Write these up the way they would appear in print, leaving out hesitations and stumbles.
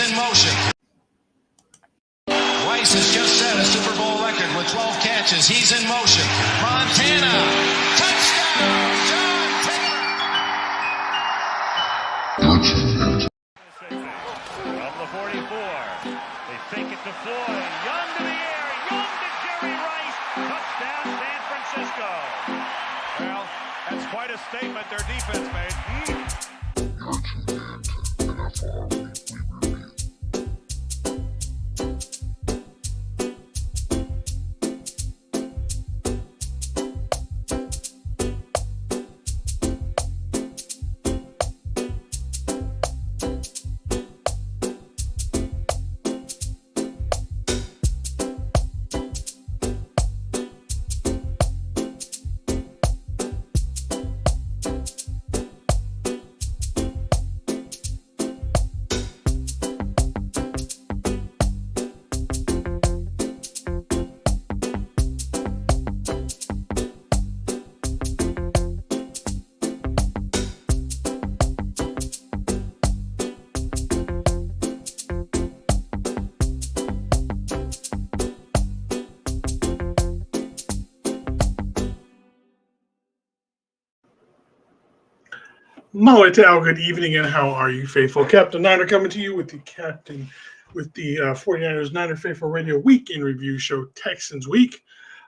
in motion. Weiss has just set a Super Bowl record with 12 catches. He's in motion. Montana, touchdown, John Taylor. From the 44, they fake it to Floyd. Young to the air, Young to Jerry Rice. Touchdown, San Francisco. Well, that's quite a statement their defense made. Moetel, good evening, and how are you, faithful? Captain Niner coming to you with the 49ers Niner Faithful Radio Week in Review Show, Texans Week.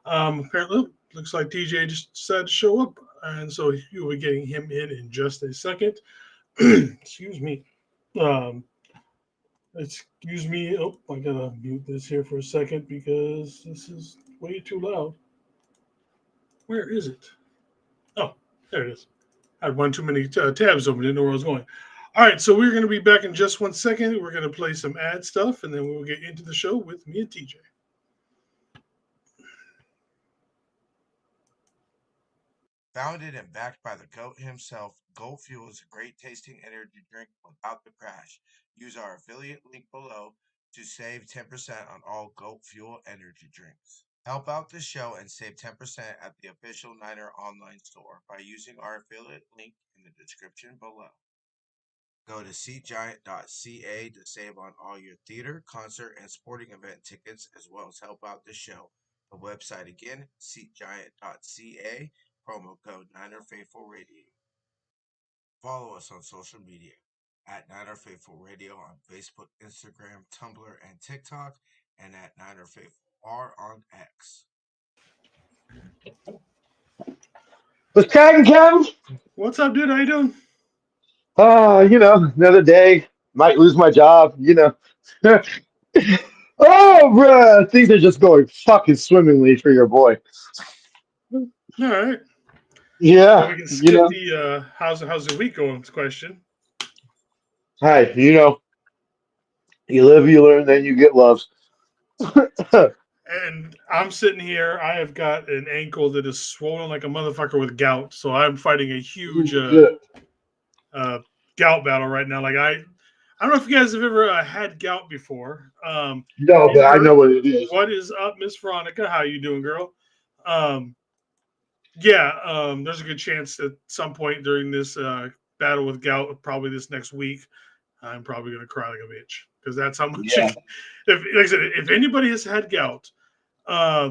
Apparently, looks like TJ just decided to show up, and so you'll be getting him in just a second. Excuse me. Excuse me. Oh, I gotta mute this here for a second because this is way too loud. Where is it? Oh, there it is. I had one too many tabs open. Didn't know where I was going. All right, so we're going to be back in just 1 second. We're going to play some ad stuff, and then we'll get into the show with me and TJ. Founded and backed by the GOAT himself, Goat Fuel is a great tasting energy drink without the crash. Use our affiliate link below to save 10% on all Goat Fuel energy drinks. Help out the show and save 10% at the official Niner online store by using our affiliate link in the description below. Go to seatgiant.ca to save on all your theater, concert, and sporting event tickets, as well as help out the show. The website again, seatgiant.ca, promo code ninerfaithfulradio. Follow us on social media at ninerfaithfulradio on Facebook, Instagram, Tumblr, and TikTok, and at ninerfaithfulr on X. What's cracking, Kevin? What's up, dude? How you doing? Another day. Might lose my job, Oh, bruh. Things are just going fucking swimmingly for your boy. All right. Yeah. So we can skip the how's the week going question. Hi, you live, you learn, then you get love. And I'm sitting here. I have got an ankle that is swollen like a motherfucker with gout. So I'm fighting a huge gout battle right now. Like I don't know if you guys have ever had gout before. No, but I know what it is. What is up, Miss Veronica? How you doing, girl? There's a good chance at some point during this battle with gout, probably this next week, I'm probably going to cry like a bitch because that's how much. Yeah. Like I said, if anybody has had gout, I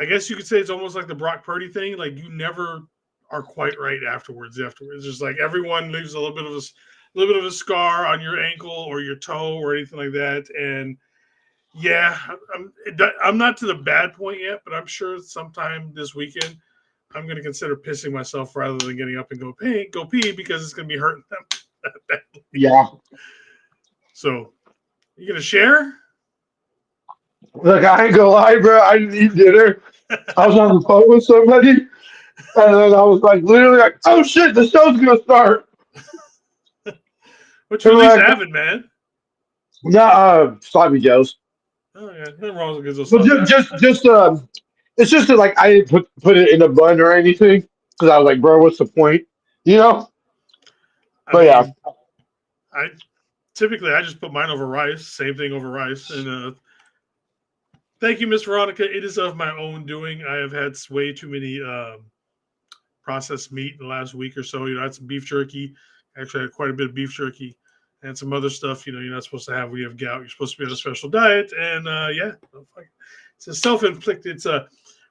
guess you could say it's almost like the Brock Purdy thing. Like you never are quite right afterwards. It's just like everyone leaves a little bit of a scar on your ankle or your toe or anything like that. And yeah, I'm not to the bad point yet, but I'm sure sometime this weekend I'm going to consider pissing myself rather than getting up and go pee because it's going to be hurting them that badly. Yeah. So, you going to share? Look, I ain't gonna lie, bro. I didn't eat dinner. I was on the phone with somebody, and then I was literally like, "Oh shit, the show's gonna start." What you least having, man? Sloppy Joes. Oh yeah, nothing wrong with those. Well, it's just that I didn't put it in a bun or anything because I was like, bro, what's the point? But I typically just put mine over rice. Same thing over rice. And thank you, Miss Veronica. It is of my own doing. I have had way too many processed meat in the last week or so. I had some beef jerky. Actually, I had quite a bit of beef jerky. and some other stuff. You're not supposed to have. We have gout. You're supposed to be on a special diet, and it's a self-inflicted. It's a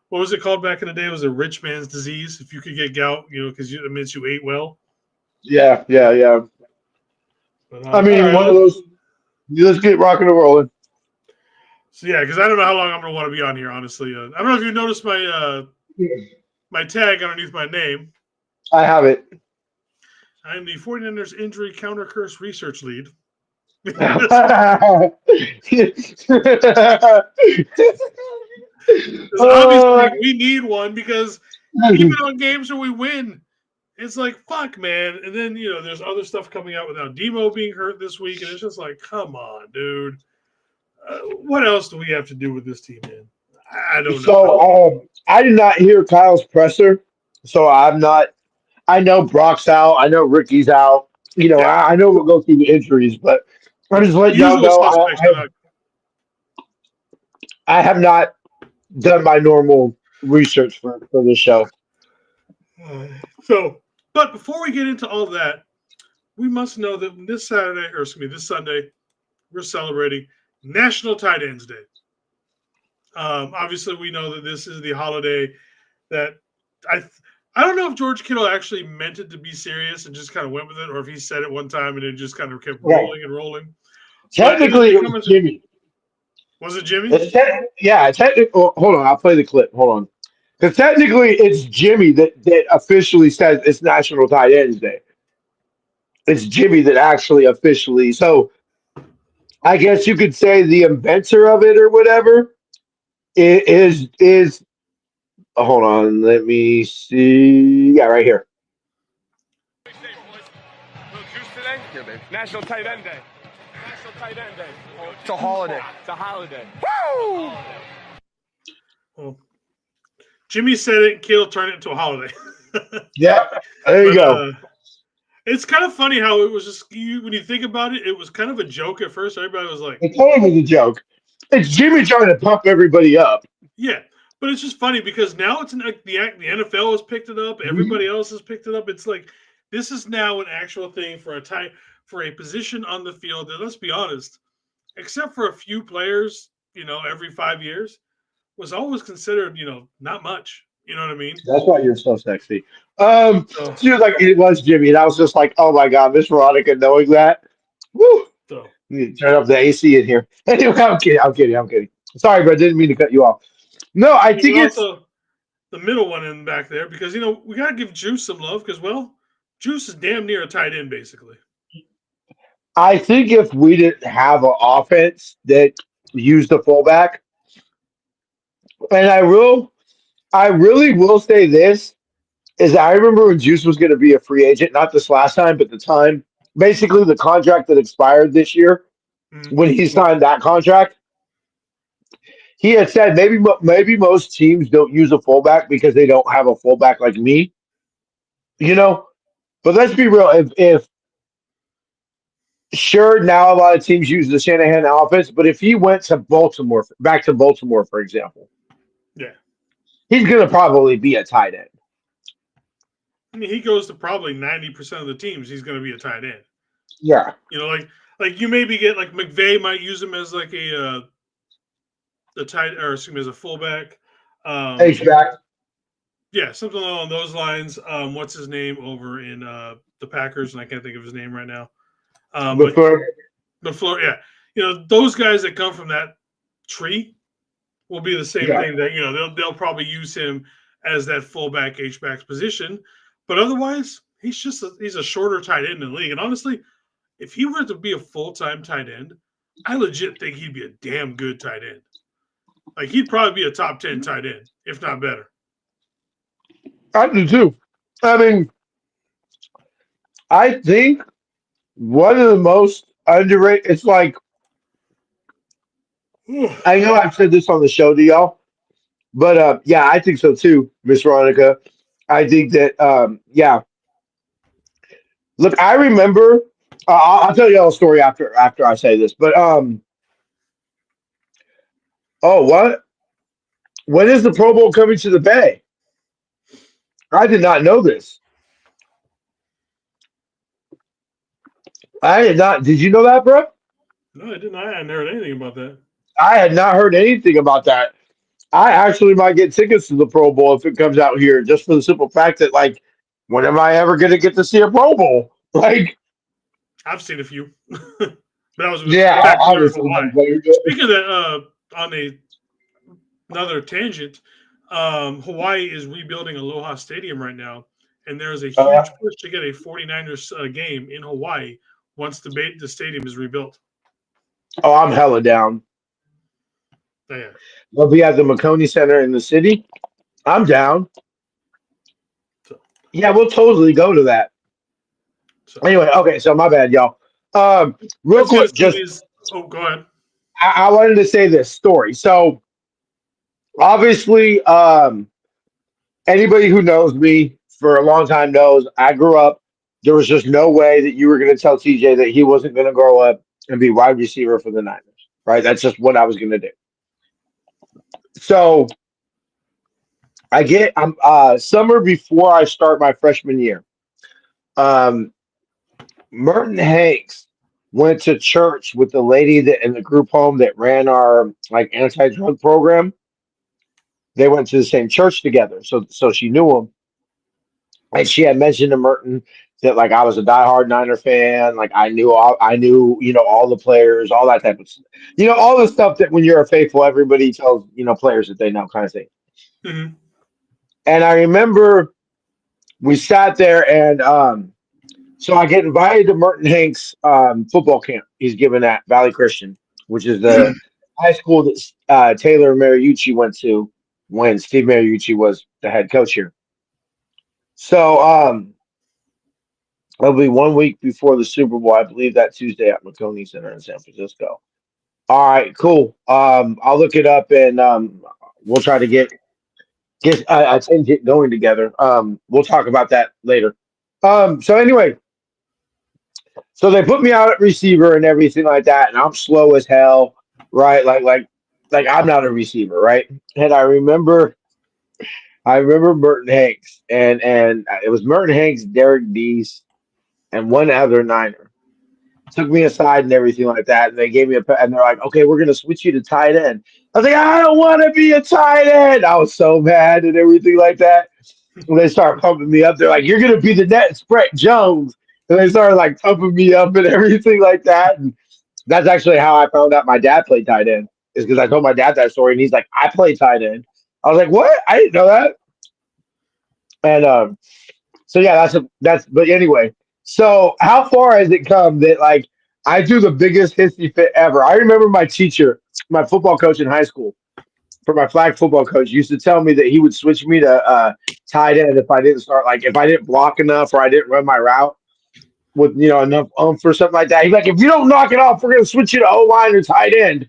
what was it called back in the day? It was a rich man's disease. If you could get gout, because it means you ate well. Yeah. But, I mean, right, one of those. Let's get rocking and rolling. So yeah, because I don't know how long I'm going to want to be on here. Honestly, I don't know if you noticed my tag underneath my name. I have it. I'm the 49ers injury counter curse research lead. Obviously, we need one because even on games where we win, it's like, fuck, man. And then, there's other stuff coming out without Demo being hurt this week. And it's just like, come on, dude. What else do we have to do with this team, man? I don't know. So I did not hear Kyle's presser. So I'm not. I know Brock's out. I know Ricky's out. I know we'll go through the injuries, but I'm just letting y'all know I have not done my normal research for this show. But before we get into all that, we must know that this Sunday, we're celebrating National Tight Ends Day. Obviously, we know that this is the holiday that I don't know if George Kittle actually meant it to be serious and just kind of went with it, or if he said it one time and it just kind of kept rolling and rolling. Technically, it was Jimmy. Was it Jimmy? Technically. Hold on, I'll play the clip. Hold on. Because technically, it's Jimmy that officially says it's National Tight Ends Day. It's Jimmy that actually officially. So, I guess you could say the inventor of it or whatever is. Hold on, let me see. Yeah, right here. National Tight End Day. National Tight End Day. It's a holiday. It's a holiday. Woo! Well, Jimmy said it, and Kittle turned it into a holiday. Yeah, there you go. It's kind of funny how it was just when you think about it, it was kind of a joke at first. Everybody was like, "It's totally a joke." It's Jimmy trying to pump everybody up. Yeah, but it's just funny because now it's the NFL has picked it up. Everybody else has picked it up. It's like this is now an actual thing for a position on the field that, let's be honest, except for a few players, every 5 years, was always considered, not much. You know what I mean? That's why you're so sexy. She was like, it was Jimmy, and I was just like, oh my god, Miss Veronica knowing that. Woo! You need to turn up the AC in here. Anyway, I'm kidding. Sorry, bro, I didn't mean to cut you off. No, I think it's also the middle one in back there because we gotta give Juice some love because Juice is damn near a tight end basically. I think if we didn't have an offense that used the fullback, and I really will say this, is I remember when Juice was going to be a free agent, not this last time, but the time, basically the contract that expired this year, when he signed that contract, he had said maybe most teams don't use a fullback because they don't have a fullback like me, But let's be real, if sure, now a lot of teams use the Shanahan offense, but if he went to back to Baltimore, for example, he's going to probably be a tight end. I mean, he goes to probably 90% of the teams. He's going to be a tight end. Yeah, like you maybe get like McVay might use him as like a as a fullback. H-back. Yeah, something along those lines. What's his name over in the Packers? And I can't think of his name right now. LaFleur, yeah. Those guys that come from that tree will be the same thing that, they'll probably use him as that fullback H-back position. But otherwise, he's a shorter tight end in the league. And honestly, if he were to be a full-time tight end, I legit think he'd be a damn good tight end. Like, he'd probably be a top 10 tight end, if not better. I do too. I mean, I think one of the most underrated, it's like, I know I've said this on the show to y'all, but yeah, I think so too, Miss Veronica. I think that, Look, I remember, I'll tell y'all a story after I say this, but, what? When is the Pro Bowl coming to the Bay? I did not know this. I did not. Did you know that, bro? No, I didn't. I hadn't heard anything about that. I had not heard anything about that. I actually might get tickets to the Pro Bowl if it comes out here, just for the simple fact that, like, when am I ever going to get to see a Pro Bowl? Like, I've seen a few, but I was yeah, back when we were in obviously. Hawaii. But Speaking of that, on another tangent, Hawaii is rebuilding Aloha Stadium right now, and there is a uh, huge push to get a 49ers game in Hawaii once the stadium is rebuilt. oh, I'm hella down. Yeah. We'll be at the McConey Center in the city. I'm down. So, Yeah, we'll totally go to that. so Anyway, okay, so my bad, y'all. Real let's get quick, some of just these. Oh, go ahead. I wanted to say this story. So obviously, anybody who knows me for a long time knows I grew up. There was just no way that you were going to tell TJ that he wasn't going to grow up and be wide receiver for the Niners, right? That's just what I was going to do. So I'm summer before I start my freshman year. Um, Merton Hanks went to church with the lady that in the group home that ran our like anti-drug program. They went to the same church together, so she knew him, and she had mentioned to Merton that like I was a diehard Niner fan, like I knew all the players, all that type of stuff, all the stuff that when you're a faithful, everybody tells players that they know, kind of thing. Mm-hmm. And I remember we sat there, and so I get invited to Merton Hanks' football camp he's given at Valley Christian, which is the high school that Taylor Mariucci went to when Steve Mariucci was the head coach here. So it'll be 1 week before the Super Bowl, I believe that Tuesday at McConey Center in San Francisco. All right, cool. I'll look it up, and we'll try to get a team get going together. We'll talk about that later. So anyway, so they put me out at receiver and everything like that, and I'm slow as hell, right? Like I'm not a receiver, right? And I remember Merton Hanks, and it was Merton Hanks, Derek Deese, and one other Niner took me aside and everything like that, and they gave me and they're like, okay, we're gonna switch you to tight end. I was like, I don't want to be a tight end. I was so mad and everything like that. And they started pumping me up. They're like, you're gonna be the next Brett Jones, and they started like pumping me up and everything like that. And that's actually how I found out my dad played tight end, is because I told my dad that story, and he's like, I play tight end. I was like, what? I didn't know that. And so yeah, that's. But anyway, so how far has it come that like I do the biggest hissy fit ever? I remember my teacher, my football coach in high school, for my flag football coach, used to tell me that he would switch me to tight end if I didn't start, like if I didn't block enough or I didn't run my route with enough for something like that. He's like, if you don't knock it off, we're gonna switch you to O line or tight end,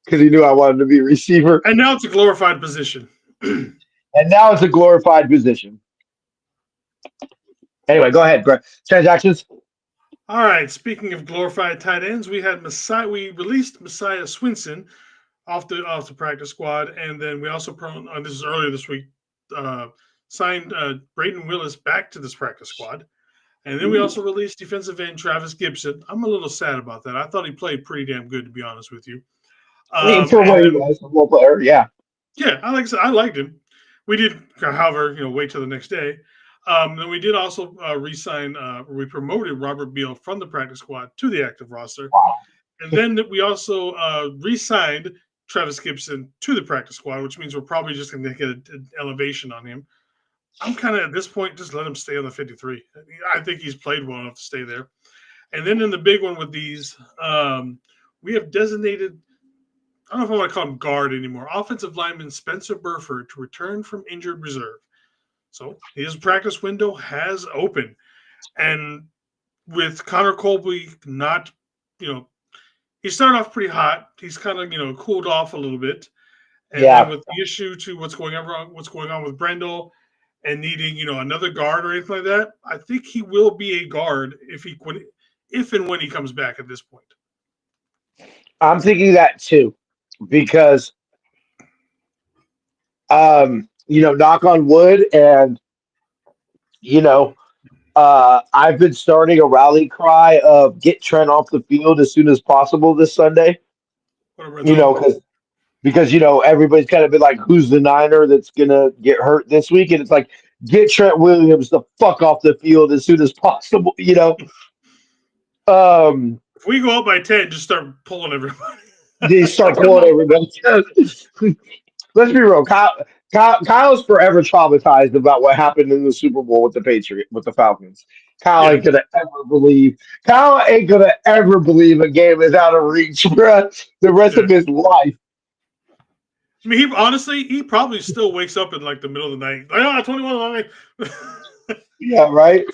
because he knew I wanted to be a receiver. And now it's a glorified position. And now it's a glorified position. Anyway, go ahead, Greg. Transactions. All right. Speaking of glorified tight ends, we had Messiah. We released Messiah Swinson off the practice squad, and then we also this is earlier this week, signed Braden Willis back to this practice squad, and then we also released defensive end Travis Gibson. I'm a little sad about that. I thought he played pretty damn good, to be honest with you. I mean, for what he was, football player, yeah. Yeah, I liked him. We did, however, wait till the next day. Then we did also re-sign. We promoted Robert Beal from the practice squad to the active roster, Wow. and then we also re-signed Travis Gibson to the practice squad, which means we're probably just going to get an elevation on him. I'm kind of at this point just let him stay on the 53. I think he's played well enough to stay there. And then in the big one with these, we have designated. I don't know if I want to call him guard anymore. Offensive lineman Spencer Burford to return from injured reserve. So his practice window has opened. And with Connor Colby not, he started off pretty hot. He's kind of, cooled off a little bit. And then with the issue to what's going on with Brendel and needing, another guard or anything like that, I think he will be a guard if and when he comes back at this point. I'm thinking that too, because knock on wood, and I've been starting a rally cry of get Trent off the field as soon as possible this Sunday. What a red You zone. know, because everybody's kind of been like, who's the Niner that's gonna get hurt this week? And it's like, get Trent Williams the fuck off the field as soon as possible. If we go up by 10, just start pulling everybody. They start Come pulling on. everybody. Let's be real. Kyle's forever traumatized about what happened in the Super Bowl with the Falcons. Kyle Yeah. ain't gonna ever believe. Kyle ain't gonna ever believe a game is out of reach, bruh, the rest Yeah. of his life. I mean, he probably still wakes up in like the middle of the night. Like, 21. Yeah, right.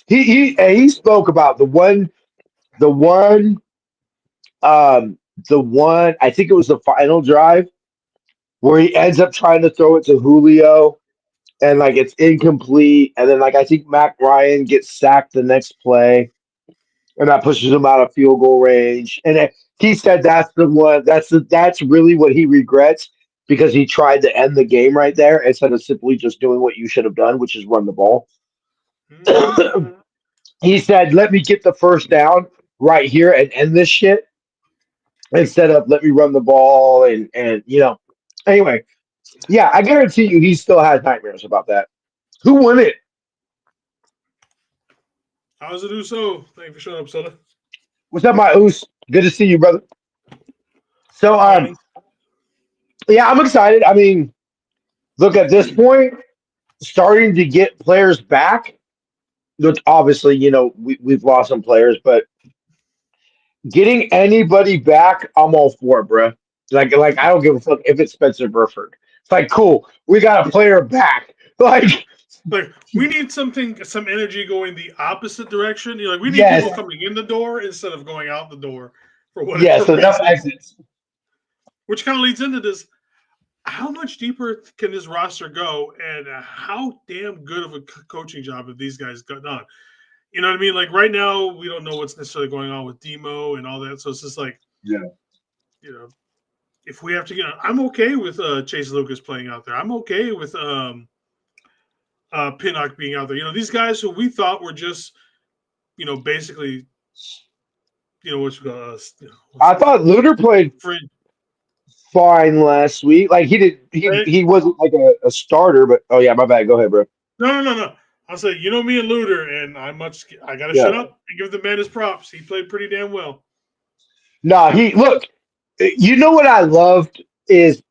He spoke about the one the one I think it was the final drive where he ends up trying to throw it to Julio and like it's incomplete, and then like I think Mac Ryan gets sacked the next play, and that pushes him out of field goal range. And he said that's the one. That's really what he regrets because he tried to end the game right there instead of simply just doing what you should have done, which is run the ball. He said, "Let me get the first down right here and end this shit instead of let me run the ball and." Anyway, yeah, I guarantee you he still has nightmares about that. Who won it? How's it, Uso? Thank you for showing up, Sutter. What's up, my Oos? Good to see you, brother. So, Morning. yeah, I'm excited. I mean, look, at this point, starting to get players back. Look, obviously, we've lost some players, but getting anybody back, I'm all for it, bro. Like I don't give a fuck if it's Spencer Burford. It's like, cool, we got a player back. Like, Like, we need some energy going the opposite direction. Like, we need yes, people coming in the door instead of going out the door for yes, whatever enough reason. exits. Which kind of leads into this. How much deeper can this roster go, and how damn good of a coaching job have these guys done? You know what I mean? Like, right now, we don't know what's necessarily going on with Demo and all that. So it's just like, Yeah. If we have to I'm okay with Chase Lucas playing out there. I'm okay with Pinnock being out there. These guys who we thought were just, basically, I thought Luter played fine last week. Like he wasn't like a starter, but oh yeah, my bad. Go ahead, bro. No. I'll say, me and Luter, and I gotta Yeah. shut up and give the man his props. He played pretty damn well. Nah, look. You know what I loved is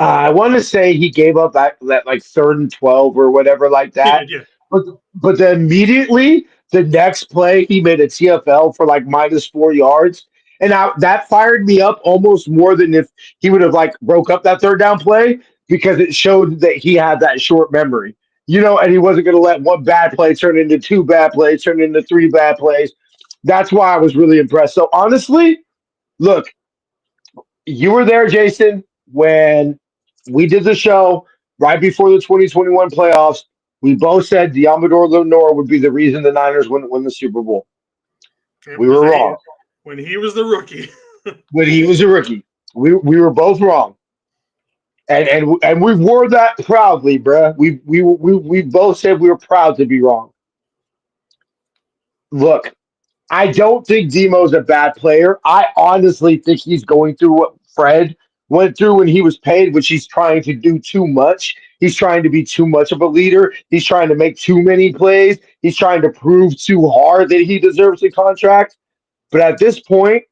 I want to say he gave up that like 3rd and 12 or whatever like He that. did, yeah. But then immediately the next play he made a TFL for like -4 yards, and that fired me up almost more than if he would have like broke up that 3rd down play because it showed that he had that short memory, and he wasn't going to let one bad play turn into 2 bad plays, turn into 3 bad plays. That's why I was really impressed. So honestly, look, you were there, Jason, when we did the show right before the 2021 playoffs. We both said Diamador Lenore would be the reason the Niners wouldn't win the Super Bowl. We were wrong. When he was the rookie. When he was a rookie. We were both wrong. And we wore that proudly, bruh. We both said we were proud to be wrong. Look, I don't think Demo's a bad player. I honestly think he's going through what Fred went through when he was paid, which he's trying to do too much. He's trying to be too much of a leader. He's trying to make too many plays. He's trying to prove too hard that he deserves a contract. But at this point,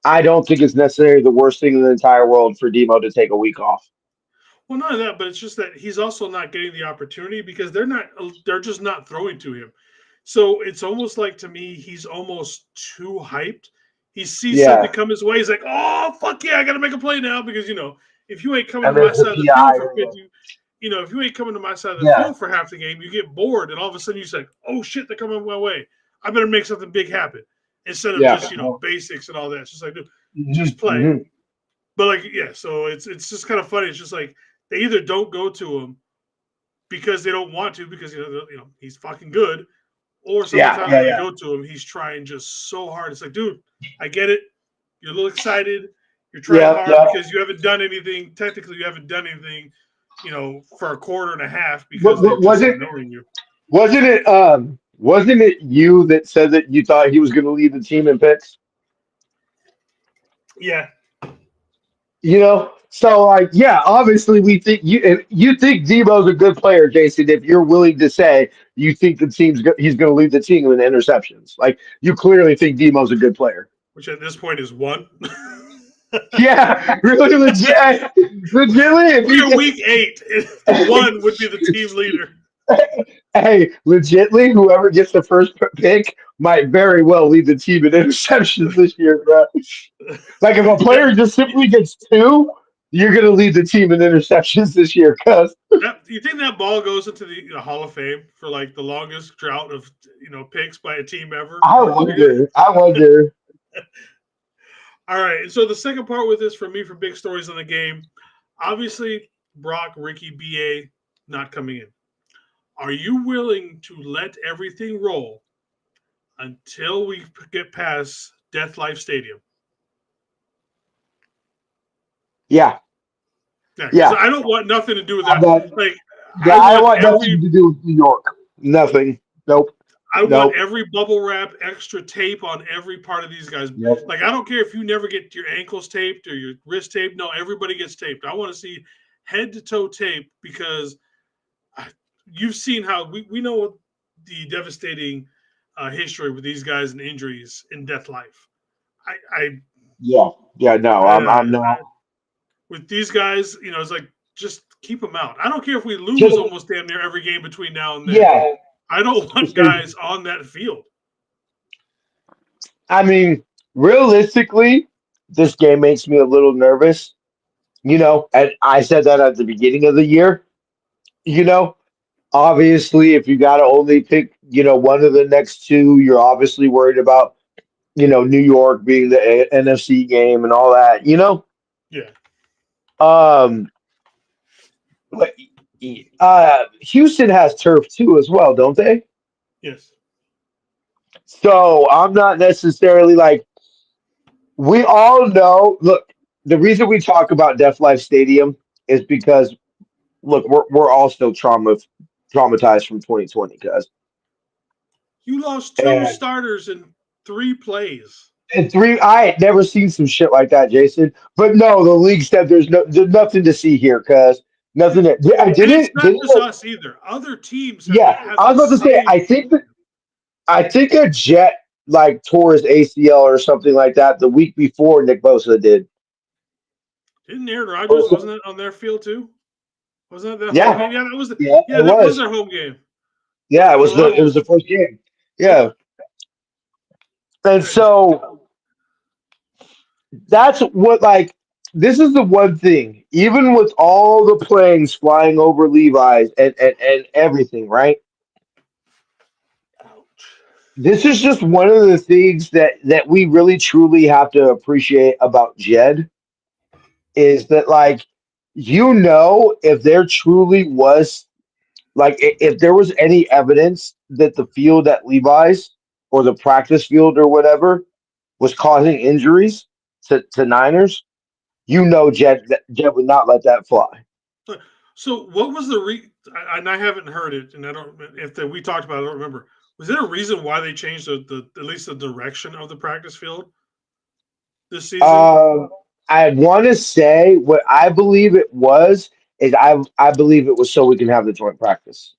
I don't think it's necessarily the worst thing in the entire world for Demo to take a week off. Well, not that, but it's just that he's also not getting the opportunity because they're just not throwing to him. So it's almost like, to me, he's almost too hyped. He sees something come his way. He's like, oh, fuck yeah, I got to make a play now because, if you ain't coming to my side of the field for 50, if you ain't coming to my side of the field for half the game, you get bored and all of a sudden you say, oh, shit, they're coming my way. I better make something big happen instead of just, basics and all that. It's just like, dude, just play. Mm-hmm. But like, yeah, so it's just kind of funny. It's just like they either don't go to him because they don't want to because he's fucking good, or sometimes when they go to him, he's trying just so hard. It's like, dude, I get it. You're a little excited. You're trying hard because you haven't done anything. Technically, you haven't done anything, for a quarter and a half because they're just ignoring you. wasn't it you that said that you thought he was going to lead the team in picks? Yeah, So like, yeah, obviously we think you think Debo's a good player, Jason. If you're willing to say you think he's going to lead the team in interceptions, like you clearly think Debo's a good player. which at this point is one. Yeah, really legitimately. If We you are get, week 8. One would be the team leader. hey, legitimately, whoever gets the first pick might very well lead the team in interceptions this year, bro. Like if a Yeah, player just simply gets two, you're going to lead the team in interceptions this year, cuz. you think that ball goes into the Hall of Fame for like the longest drought of picks by a team ever? I wonder. I wonder. All right. And so the second part with this for me for big stories in the game, obviously Brock, Ricky, BA not coming in. Are you willing to let everything roll until we get past Death Life Stadium? Yeah, Yeah, because yeah. I don't want nothing to do with I'm that. not- Like yeah, I I want want nothing every to do with New York. Nothing. Nope. I want Nope. every bubble wrap, extra tape on every part of these guys. Yep. Like I don't care if you never get your ankles taped or your wrist taped. No, everybody gets taped. I want to see head to toe tape because you've seen how we know the devastating history with these guys and injuries in death life. I Yeah. Yeah. No, I'm not. with these guys, it's like just keep them out. I don't care if we lose Just almost damn near every game between now and then. yeah. I don't want guys on that field. I mean, realistically, this game makes me a little nervous. And I said that at the beginning of the year. You know, obviously, if you got to only pick, one of the next two, you're obviously worried about, New York being the NFC game and all that. Yeah. Um, but, Houston has turf too as well, don't they? Yes. So I'm not necessarily like we all know. Look, the reason we talk about Death Life Stadium is because look, we're all still traumatized from 2020, guys. You lost two And starters in 3 plays. and three, I had never seen some shit like that, Jason. But no, the league said there's nothing to see here, cuz nothing. I And it's didn't not didn't. just us either. Other teams have Yeah, had I the was about to say. same. I think a Jet like tore his ACL or something like that the week before Nick Bosa did. Didn't Aaron Rodgers wasn't it on their field too? Wasn't that their home Yeah, game? Yeah, that was yeah, it that was was. their home game. Yeah, it For was the Lions. the first game. Yeah, and so that's what like this is the one thing. Even with all the planes flying over Levi's and everything, right? Ouch. This is just one of the things that we really truly have to appreciate about Jed is that like if there truly was like if there was any evidence that the field at Levi's or the practice field or whatever was causing injuries to Niners, Jed would not let that fly. So what was the and I haven't heard it, and I don't if we talked about it, I don't remember. Was there a reason why they changed the at least the direction of the practice field this season? Um, I want to say what I believe it was is I believe it was so we can have the joint practice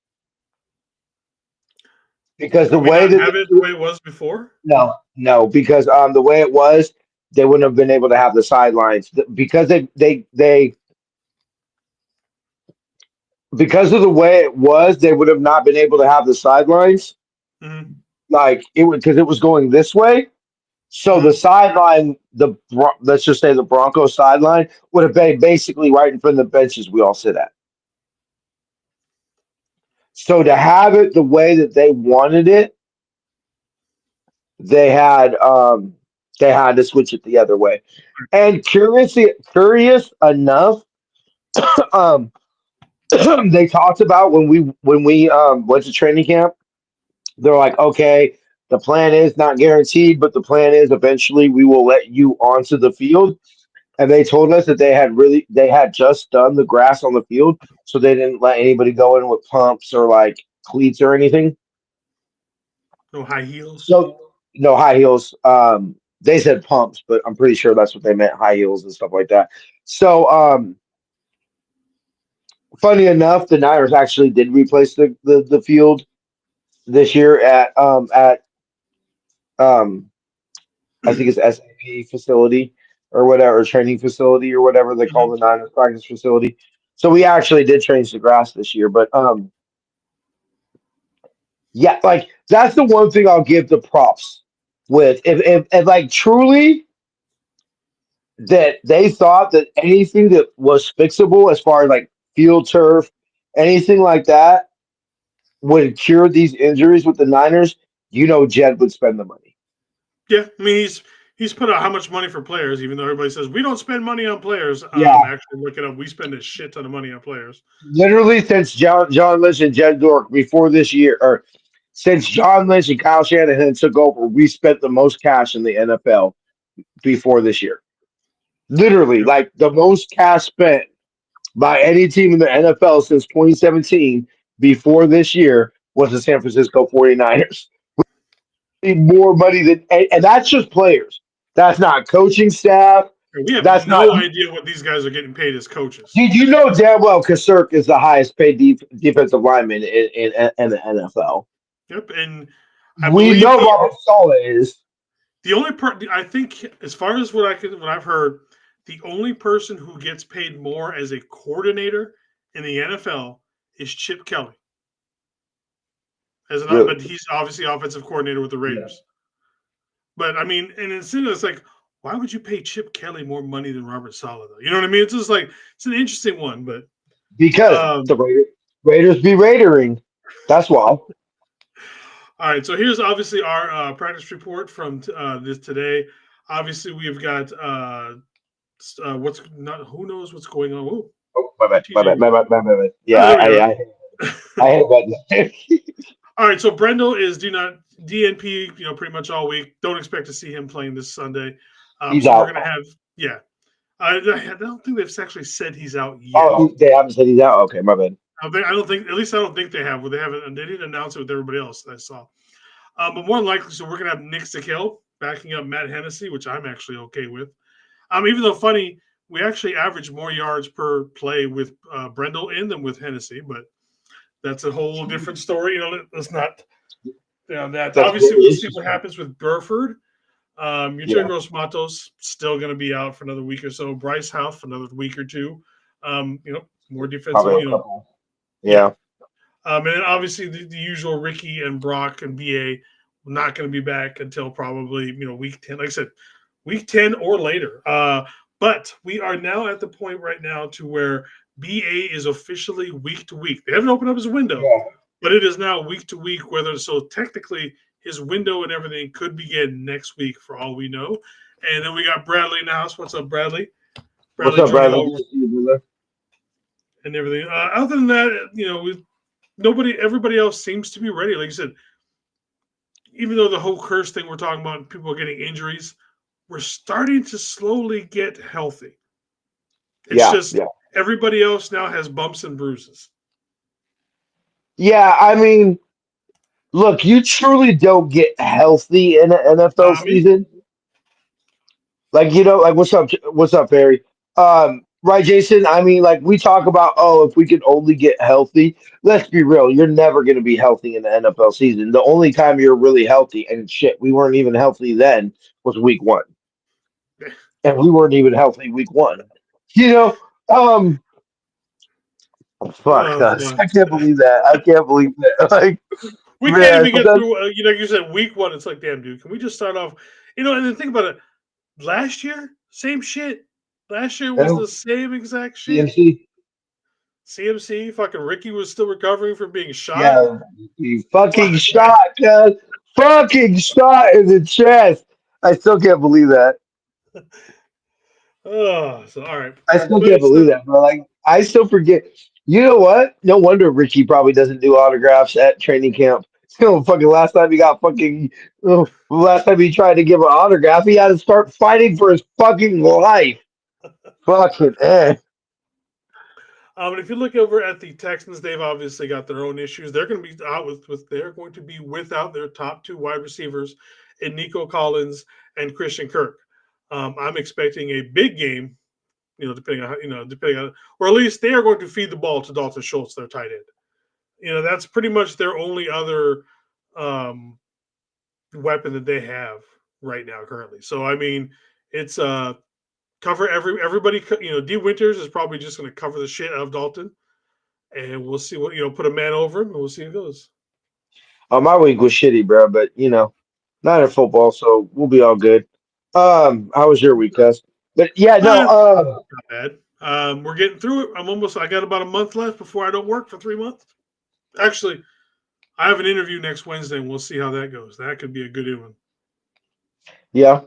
because the Could we way not that have it the way it was before? no because the way it was they wouldn't have been able to have the sidelines because they because of the way it was they would have not been able to have the sidelines Hmm. like it would because it was going this way. So the Hmm. sideline, let's just say the Broncos sideline would have been basically right in front of the benches we all sit at. So to have it the way that they wanted it, they had um they had to switch it the other way. And curious enough, um they talked about when we went to training camp, they're like, okay, the plan is not guaranteed, but the plan is eventually we will let you onto the field. And they told us that they had just done the grass on the field, so they didn't let anybody go in with pumps or like cleats or anything. No high heels. So no high heels. They said pumps, but I'm pretty sure that's what they meant, high heels and stuff like that. So funny enough, the Niners actually did replace the field this year at um I think it's SAP facility or whatever, training facility or whatever they call Mhm. the Niners practice facility. So we actually did change the grass this year, but yeah, like that's the one thing I'll give the props with. If like truly that they thought that anything that was fixable as far as like field turf, anything like that would cure these injuries with the Niners, Jed would spend the money. Yeah, I mean he's put out how much money for players, even though everybody says we don't spend money on players. Yeah. Actually, look it up. We spend a shit ton of money on players. Literally since John Lynch and Jed Dork before this year, or since John Lynch and Kyle Shanahan took over, we spent the most cash in the NFL before this year. Literally, Yep. like the most cash spent by any team in the NFL since 2017 before this year was the San Francisco 49ers. We need more money and that's just players. That's not coaching staff. And we have That's not. no idea what these guys are getting paid as coaches. Did you know damn well Kasirk is the highest paid defensive lineman in the NFL? Yep, and I We believe know Robert Saleh is. the only part I think, as far as what I've heard, the only person who gets paid more as a coordinator in the NFL is Chip Kelly. Really? But he's obviously offensive coordinator with the Raiders. Yeah. But I mean, and it's like, why would you pay Chip Kelly more money than Robert Saleh, though? You know what I mean? It's just like it's an interesting one, but Because the Raiders be Raidering. That's why. All right, so here's obviously our practice report from this today. Obviously, we've got what's not. Who knows what's going on? Whoa. Oh, my bad. Yeah, I hate that. All right, so Brendel is DNP, pretty much all week. Don't expect to see him playing this Sunday. He's so out. we're gonna have I don't think they've actually said he's out yet. Oh, they haven't said he's out. Okay, my bad. I don't think they have. Well, they haven't, and they didn't announce it with everybody else that I saw. But more than likely, so we're gonna have Nick Sickell backing up Matt Hennessy, which I'm actually okay with. Even though funny, we actually average more yards per play with Brendel in than with Hennessy, but that's a whole different story. Let's not that. That's obviously, we'll see what happens with Burford. Mutual Gross Matos still going to be out for another week or so. Bryce Huff another week or two. More defensive. Yeah. And then obviously the usual Ricky and Brock and BA not going to be back until probably week 10. Like I said, week 10 or later. But we are now at the point right now to where BA is officially week to week. They haven't opened up his window, but it is now week to week. So technically his window and everything could begin next week for all we know. And then we got Bradley in the house. What's up, Bradley? What's up, Bradley? And everything. Other than that, everybody else seems to be ready. Like I said, even though the whole curse thing we're talking about, people getting injuries, we're starting to slowly get healthy. It's everybody else now has bumps and bruises. Yeah, I mean, look, you truly don't get healthy in an NFL season. Like, what's up, Barry? Right, Jason? I mean, like, we talk about, if we could only get healthy. Let's be real. You're never going to be healthy in the NFL season. The only time you're really healthy, and shit, we weren't even healthy then, was week 1. And we weren't even healthy week 1. Fuck us. I can't believe that. Like, we can't even get through, you said week 1. It's like, damn, dude, can we just start off? And then think about it. Last year, same shit. Last year was the same exact shit. CMC, fucking Ricky was still recovering from being shot. Yeah, he fucking shot, guys. Fucking shot in the chest. I still can't believe that. All right. I still can't believe that, bro. Like, I still forget. You know what? No wonder Ricky probably doesn't do autographs at training camp. Fucking last time he tried to give an autograph, he had to start fighting for his fucking life. Fucking And if you look over at the Texans, they've obviously got their own issues. They're going to be out they're going to be without their top two wide receivers in Nico Collins and Christian Kirk. I'm expecting a big game, depending on, or at least they are going to feed the ball to Dalton Schultz, their tight end. That's pretty much their only other um, weapon that they have right now currently. So I mean, it's cover everybody. D Winters is probably just going to cover the shit out of Dalton, and we'll see what put a man over him, and we'll see how it goes. My week was shitty, bro, but Niner football, so we'll be all good. How was your week, Gus? But yeah, no, Not bad. We're getting through it. I got about a month left before I don't work for 3 months. Actually, I have an interview next Wednesday, and we'll see how that goes. That could be a good one. yeah,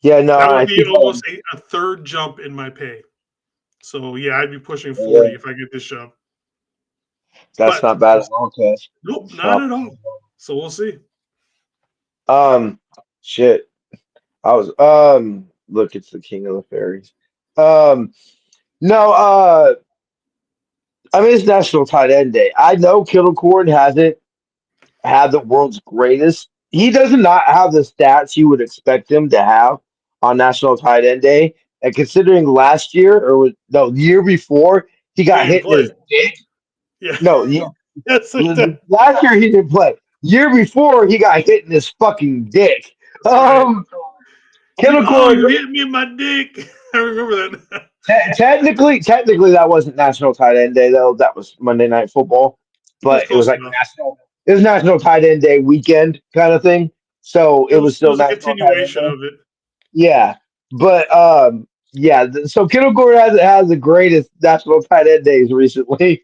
yeah, no, That would I be think almost a third jump in my pay. So yeah, I'd be pushing 40 yeah, if I get this job. that's But not bad at all, Gus. nope, It's not not at all. So we'll see. Um, shit. I was look, it's the king of the fairies. No, I mean it's National Tight End Day. I know Kittle Cord hasn't had the world's greatest. He does not have the stats you would expect him to have on National Tight End Day. And considering last year the year before he He got didn't hit in play. his dick. Yeah. No, yeah, Yes, I did. last year he didn't play. Year before he got hit in his fucking dick. That's right. Kittle You Cord. hit me in my dick. I remember that. Technically, that wasn't National Tight End Day though. That was Monday Night Football, It was but it was close like enough. national. It was National Tight End Day weekend kind of thing. So It it was was it still was a National Tight End continuation Day. of it. Yeah, but yeah. So Kittle Gore has the greatest National Tight End days recently.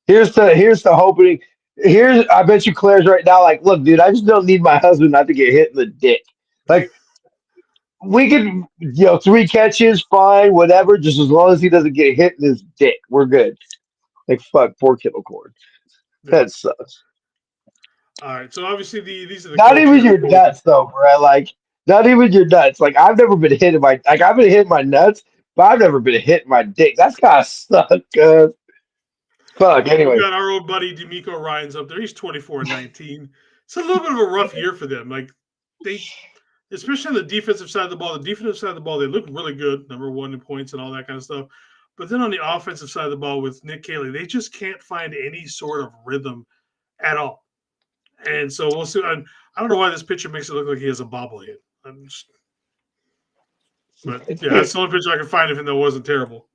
Here's the hoping. Here's I bet you Claire's right now. Like, look, dude, I just don't need my husband not to get hit in the dick. Like we could, 3 catches, fine, whatever. Just as long as he doesn't get hit in his dick, we're good. Like, fuck, poor Kittle Cord. Yeah. That sucks. All right. So obviously these are the Not even coaches. your nuts, though, bro. Like, not even your nuts. Like, I've never been hit in my, like, I've been hit in my nuts, but I've never been hit in my dick. That's gotta suck, cuz. Fuck, We anyway. got our old buddy D'Amico Ryan's up there. He's 24-19. It's a little bit of a rough year for them. Like they, especially on the defensive side of the ball. The defensive side of the ball, they look really good, number one in points and all that kind of stuff. But then on the offensive side of the ball with Nick Caley, they just can't find any sort of rhythm at all. And so we'll see. I don't know why this picture makes it look like he has a bobblehead. But yeah, that's the only picture I can find of him that wasn't terrible.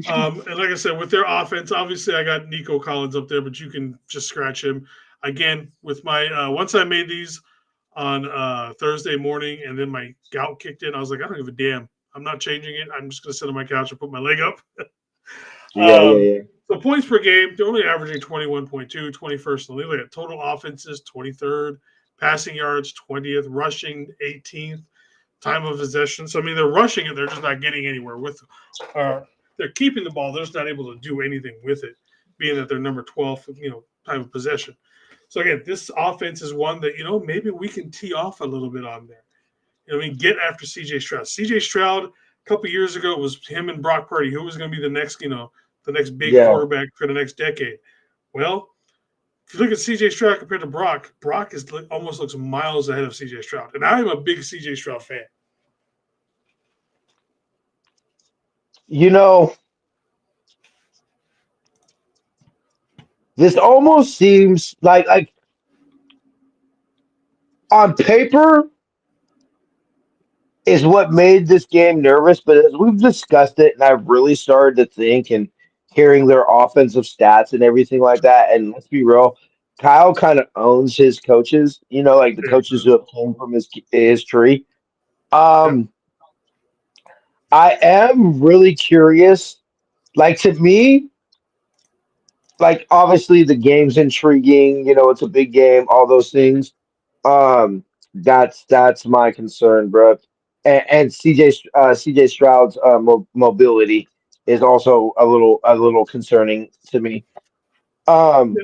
And like I said, with their offense, obviously I got Nico Collins up there, but you can just scratch him. Again, with my once I made these on Thursday morning and then my gout kicked in, I was like, I don't give a damn. I'm not changing it. I'm just going to sit on my couch and put my leg up. Yeah, yeah, yeah. So points per game, they're only averaging 21.2, 21st in the league. Look at total offenses, 23rd, passing yards, 20th, rushing, 18th, time of possession. So, I mean, they're rushing it. They're just not getting anywhere with they're keeping the ball. They're just not able to do anything with it, being that they're number 12, time of possession. So, again, this offense is one that, maybe we can tee off a little bit on there. Get after C.J. Stroud. C.J. Stroud, a couple years ago, it was him and Brock Purdy. Who was going to be the next, the next big Yeah. quarterback for the next decade? Well, if you look at C.J. Stroud compared to Brock almost looks miles ahead of C.J. Stroud. And I'm a big C.J. Stroud fan. This almost seems like on paper is what made this game nervous, but as we've discussed it, and I've really started to think and hearing their offensive stats and everything like that, and let's be real, Kyle kind of owns his coaches, like the Yeah, he coaches who does. have came from his tree. Yep. I am really curious. Like to me, like obviously the game's intriguing, it's a big game, all those things. That's my concern, bro. And CJ Stroud's mobility is also a little concerning to me. Um,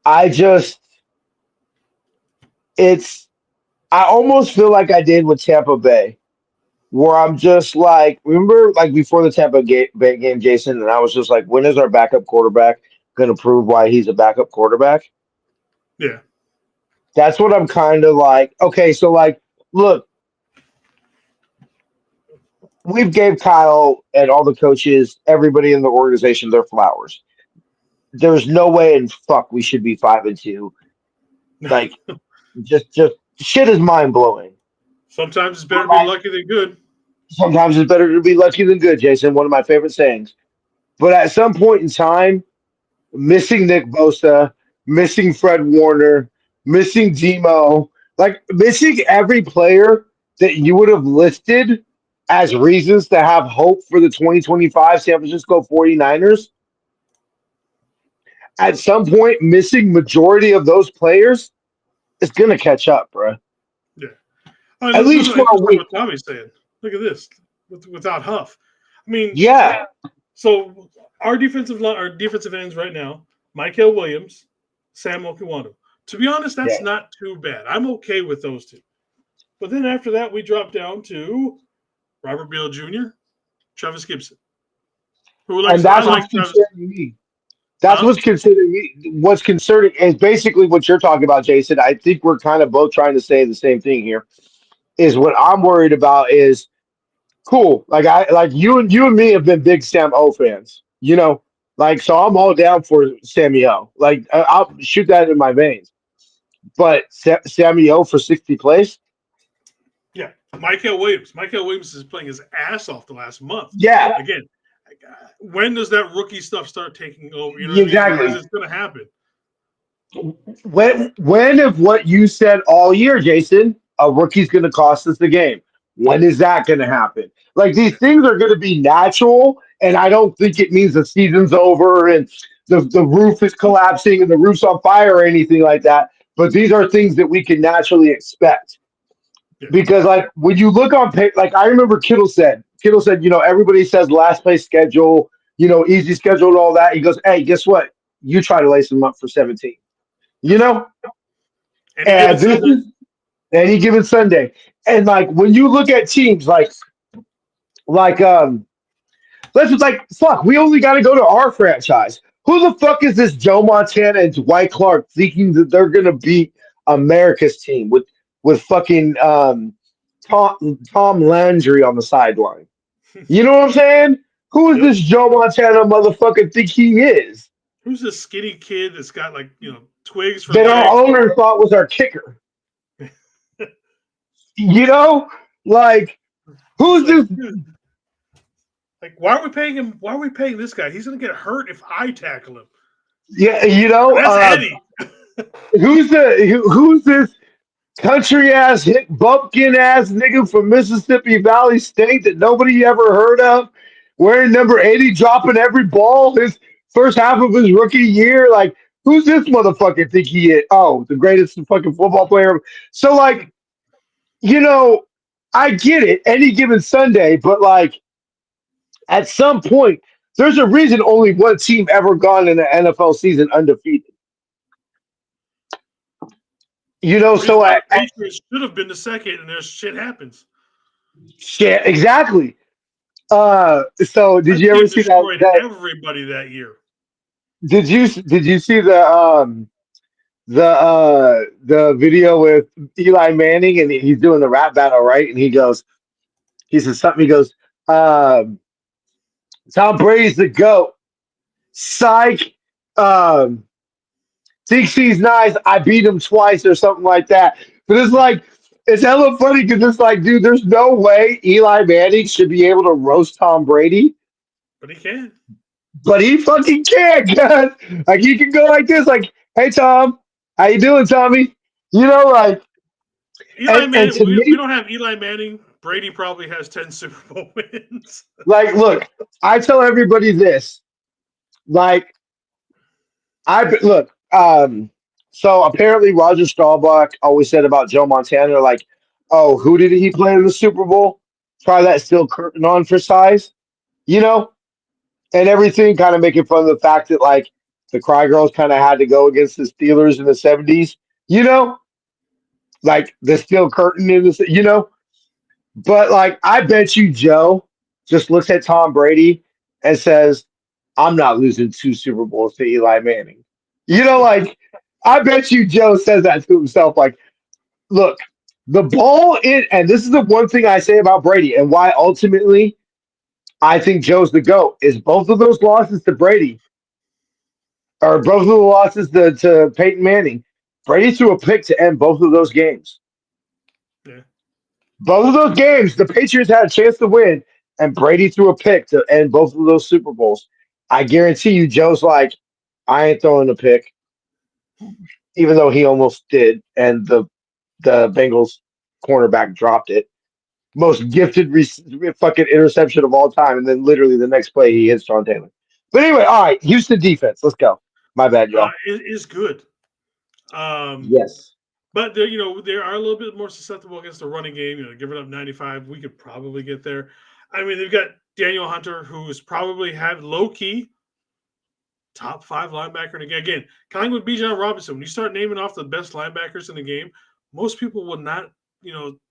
I just it's I almost feel like I did with Tampa Bay. where I'm just like, remember, like before the Tampa game, Jason, and I was just like, when is our backup quarterback going to prove why he's a backup quarterback? Yeah. That's what I'm kind of like. Okay, so like, look, we've gave Kyle and all the coaches, everybody in the organization, their flowers. There's no way in fuck we should be 5-2. Like, just shit is mind blowing. Sometimes it's better to be lucky than good. Sometimes it's better to be lucky than good, Jason. One of my favorite sayings. But at some point in time, missing Nick Bosa, missing Fred Warner, missing Demo, like missing every player that you would have listed as reasons to have hope for the 2025 San Francisco 49ers. At some point, missing majority of those players is going to catch up, bro. Yeah. Oh, At least for a that's week. what Tommy's saying. Look at this without Huff. I mean, Yeah. So our defensive ends right now, Michael Williams, Sam Okiwando. To be honest, that's Yeah. not too bad. I'm okay with those two. But then after that, we drop down to Robert Beal Jr., Travis Gibson. And that's what's concerning me. That's what's considering me. What's concerning is basically what you're talking about, Jason. I think we're kind of both trying to say the same thing here. Is what I'm worried about is cool. Like you and me have been big Sam O fans. Like so I'm all down for Sammy O. Like I'll shoot that in my veins. But Sammy O for 60 plays. Yeah, Michael Williams. Michael Williams is playing his ass off the last month. Yeah. Again, when does that rookie stuff start taking over? You know Exactly. what I mean? Because it's going to happen. When of what you said all year, Jason, a rookie's going to cost us the game. When is that going to happen? Like these things are going to be natural, and I don't think it means the season's over and the roof is collapsing and the roof's on fire or anything like that. But these are things that we can naturally expect. Yeah. Because like when you look on like I remember Kittle said, everybody says last place schedule, easy schedule and all that. He goes, hey, guess what? You try to lace them up for 17. And this is any given Sunday. And like when you look at teams let's just like fuck, we only gotta go to our franchise. Who the fuck is this Joe Montana and Dwight Clark thinking that they're gonna beat America's team with fucking Tom Landry on the sideline? You know what I'm saying? Who is this Joe Montana motherfucker think he is? Who's this skinny kid that's got twigs for that legs? Our owner thought was our kicker? Like who's this? Like, why are we paying him? Why are we paying this guy? He's gonna get hurt if I tackle him. Yeah, that's Eddie. Who's this country ass hick bumpkin ass nigga from Mississippi Valley State that nobody ever heard of? Wearing number 80, dropping every ball his first half of his rookie year. Like, who's this motherfucker think he is? Oh, the greatest fucking football player. So, like, I get it any given Sunday, but like at some point, there's a reason only one team ever gone in the NFL season undefeated. So Patriots should have been the second, and there's shit happens. Shit, exactly. So did you ever see that everybody that year? Did you see the video with Eli Manning and he's doing the rap battle, right? And he says something. He goes, Tom Brady's the GOAT. Psych. Thinks he's nice. I beat him twice or something like that. But it's hella funny because it's like, dude, there's no way Eli Manning should be able to roast Tom Brady. But he can. But he fucking can, guys. Like he can go like this, like, hey Tom, how you doing, Tommy? Eli Manning. We don't have Eli Manning. Brady probably has 10 Super Bowl wins. Like, look, I tell everybody this. Like, so apparently Roger Staubach always said about Joe Montana, like, oh, who did he play in the Super Bowl? Try that steel curtain on for size, and everything, kind of making fun of the fact that like the Cry Girls kind of had to go against the Steelers in the 70s, like the steel curtain in the, But like, I bet you Joe just looks at Tom Brady and says, "I'm not losing two Super Bowls to Eli Manning." Like I bet you Joe says that to himself. Like, look, the ball in, and this is the one thing I say about Brady, and why ultimately I think Joe's the GOAT is both of those losses to Brady, or both of the losses to Peyton Manning. Brady threw a pick to end both of those games. Yeah. Both of those games, the Patriots had a chance to win, and Brady threw a pick to end both of those Super Bowls. I guarantee you, Joe's like, I ain't throwing a pick, even though he almost did, and the Bengals cornerback dropped it. Most gifted fucking interception of all time, and then literally the next play he hits Sean Taylor. But anyway, all right, Houston defense. Let's go. My bad, y'all. It is good. Um, Yes. but they are a little bit more susceptible against the running game. Giving up 95, we could probably get there. I mean, they've got Daniel Hunter, who is probably have low key top 5 linebacker in the game. Again, kind of with Bijan Robinson. When you start naming off the best linebackers in the game, most people will not,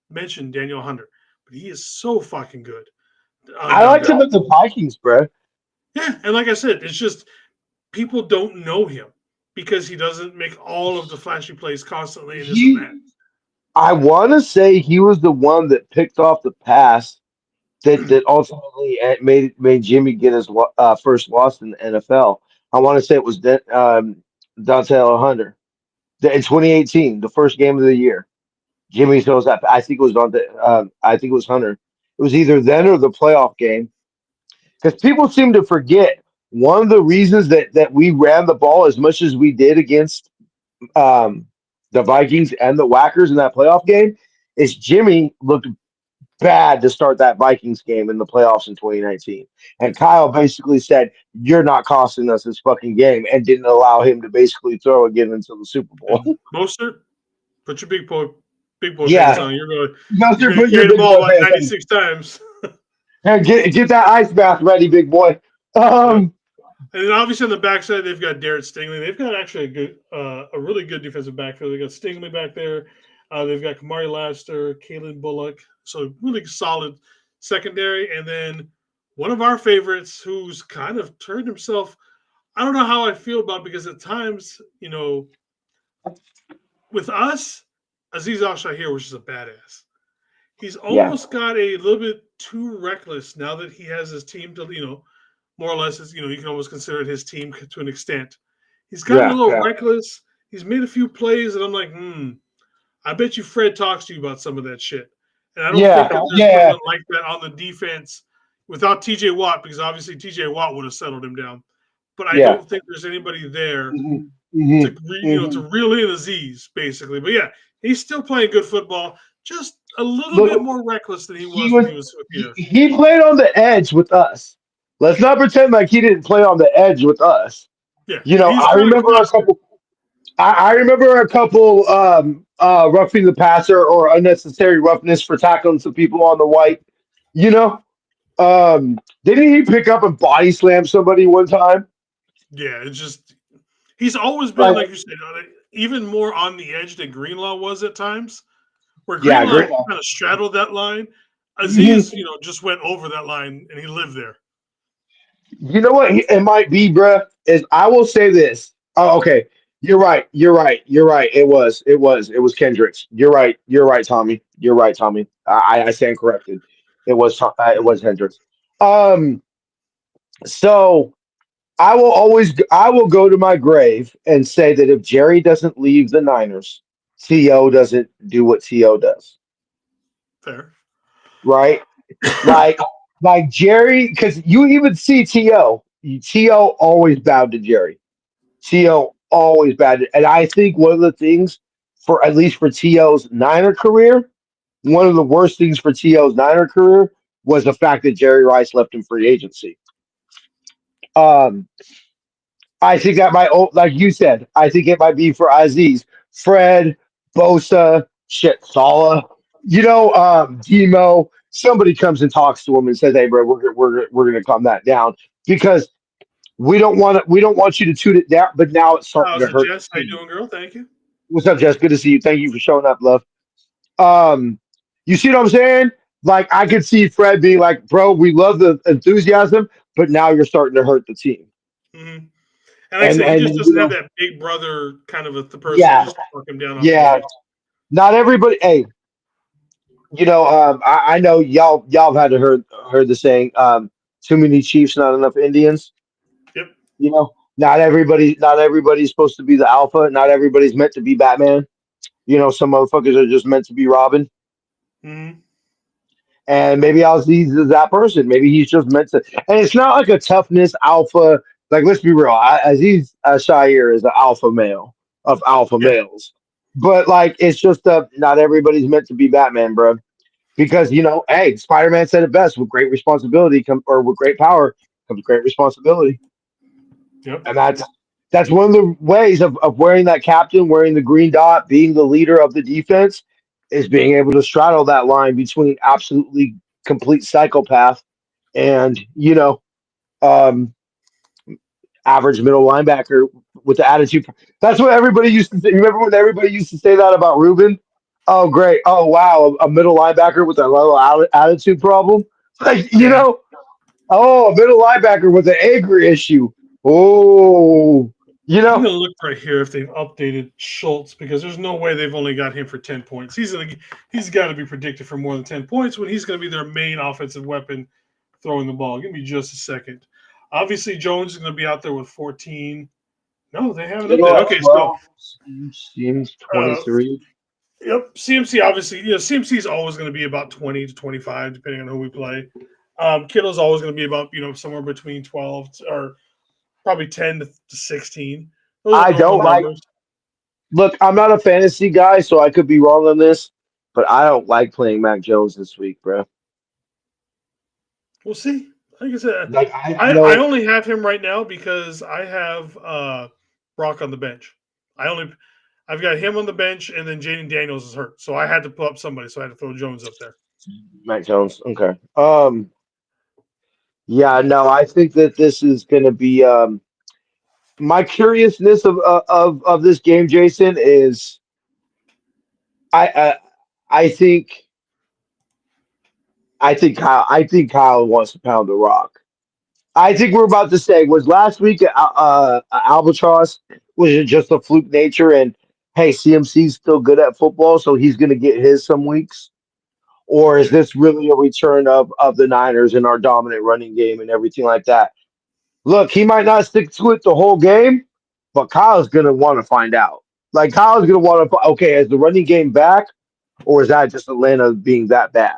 mention Daniel Hunter, but he is so fucking good. I Down liked there. him at the Vikings, bro. Yeah, and like I said, it's just people don't know him because he doesn't make all of the flashy plays constantly and this and that. I want to say he was the one that picked off the pass that ultimately made Jimmy get his first loss in the NFL. I want to say it was Dante Hunter in 2018, the first game of the year. Jimmy throws that. I think it was Dante. I think it was Hunter. It was either then or the playoff game because people seem to forget one of the reasons that we ran the ball as much as we did against um, the Vikings and the Whackers in that playoff game is Jimmy looked bad to start that Vikings game in the playoffs in 2019. Yeah. And Kyle basically said, "You're not costing us this fucking game," and didn't allow him to basically throw again until the Super Bowl. And Mostert, put your big boy pants Yeah. on. No, He's sir, going to put your carry the big ball boy about pants on. 96 times. And get that ice bath ready, big boy. Yep. And then obviously on the backside, they've got Darrett Stingley. They've got actually a really good defensive backfield. They got Stingley back there. They've got Kamari Laster, Kalen Bullock. So really solid secondary. And then one of our favorites, who's kind of turned himself. I don't know how I feel about it because at times, with us, Aziz Al Shahir, which is a badass. He's Yeah. almost got a little bit too reckless now that he has his team to, more or less, you can almost consider it his team to an extent. He's gotten a Yeah. little Yeah. reckless. He's made a few plays, and I'm like, I bet you Fred talks to you about some of that shit. And I don't think Yeah. that there's Yeah. anyone like that on the defense without TJ Watt, because obviously TJ Watt would have settled him down. But I Yeah. don't think there's anybody there Mhm. to Mhm. to Mhm. reel in Aziz, basically. But yeah, he's still playing good football, just a little bit Look, more reckless than he he was when was he was with here. he played on the edge with us. Let's not pretend like he didn't play on the edge with us. Yeah, and he's I kind of remember a constant. couple. I remember a couple roughing the passer or unnecessary roughness for tackling some people on the white. You know, didn't he pick up and body slam somebody one time? Yeah, it's just he's always been Like, like you said, even more on the edge than Greenlaw was at times. Where yeah, Greenlaw great. kind of straddled that line, Aziz, Mhm. just went over that line and he lived there. You know what it might be, bruh? Is I will say this. Oh, okay. You're right. You're right. You're right. It was Kendricks. You're right. You're right, Tommy. You're right, Tommy. I stand corrected. It was Hendricks. Um. So I will go to my grave and say that if Jerry doesn't leave the Niners, To doesn't do what To does. Fair. Right? Like like Jerry, because you even see To always bowed to Jerry. To always bad. And I think one of the things for at least for To's Niner career, one of the worst things for To's Niner career was the fact that Jerry Rice left in free agency. Um, I think that might, like you said, I think it might be for Aziz, Fred, Bosa, shit, Sala, Demo. Somebody comes and talks to him and says, "Hey, bro, we're gonna calm that down because we don't want you to toot it down, but now it's starting How's to it, hurt Jess? the How you team." doing, girl? Thank you. What's up, Jess? Good to see you. Thank you for showing up, love. Um, you see what I'm saying? Like I could see Fred being like, "Bro, we love the enthusiasm, but now you're starting to hurt the team." Hmm. And like I said, he And just you doesn't have know, that big brother kind of the person to yeah, just fuck him down off the yeah. bench. Not everybody. Hey, I know y'all have had to heard the saying, "Too many Chiefs, not enough Indians." Yep. Not everybody's supposed to be the alpha. Not everybody's meant to be Batman. Some motherfuckers are just meant to be Robin. Hmm. And maybe Aziz is that person. Maybe he's just meant to. And it's not like a toughness alpha. Like, let's be real. Aziz Shire is the alpha male of alpha Yeah. males. But like, it's just not everybody's meant to be Batman, bro. Because hey, Spider-Man said it best: with great responsibility or with great power comes great responsibility. Yep. And that's one of the ways of wearing that captain, wearing the green dot, being the leader of the defense, is being able to straddle that line between absolutely complete psychopath and um, average middle linebacker with the attitude. That's what everybody used to say. Remember when everybody used to say that about Ruben? Oh, great! Oh, wow! A middle linebacker with a little attitude problem. Like Yeah. oh, a middle linebacker with an anger issue. Oh, you I'm know. gonna look right here if they've updated Schultz because there's no way they've only got him for 10 points. He's got to be predicted for more than 10 points when he's gonna be their main offensive weapon throwing the ball. Give me just a second. Obviously, Jones is gonna be out there with 14. No, they haven't Kittle updated. at Okay, so 12, seems uh, 23. yep, CMC obviously, CMC is always going to be about 20 to 25 depending on who we play. Kittle's always going to be about somewhere between 12 or probably 10 to 16. Those are I normal don't like, numbers. look, I'm not a fantasy guy, so I could be wrong on this, but I don't like playing Mac Jones this week, bro. We'll see. Like I said, Like, I I know, only have him right now because I have Brock on the bench. I've got him on the bench, and then Jaden Daniels is hurt, so I had to put up somebody. So I had to throw Jones up there. Mac Jones. Okay. Yeah, no, I think that this is going to be my curiousness of this game, Jason, is I I think Kyle wants to pound the rock. I think we're about to say was last week Albatross, was it just a fluke nature, and hey, CMC's still good at football, so he's going to get his some weeks, or is Yeah, this really a return of the Niners and our dominant running game and everything like that? Look, he might not stick to it the whole game, but Kyle's going to want to find out. Like Kyle's going to want to, okay, is the running game back, or is that just Atlanta being that bad?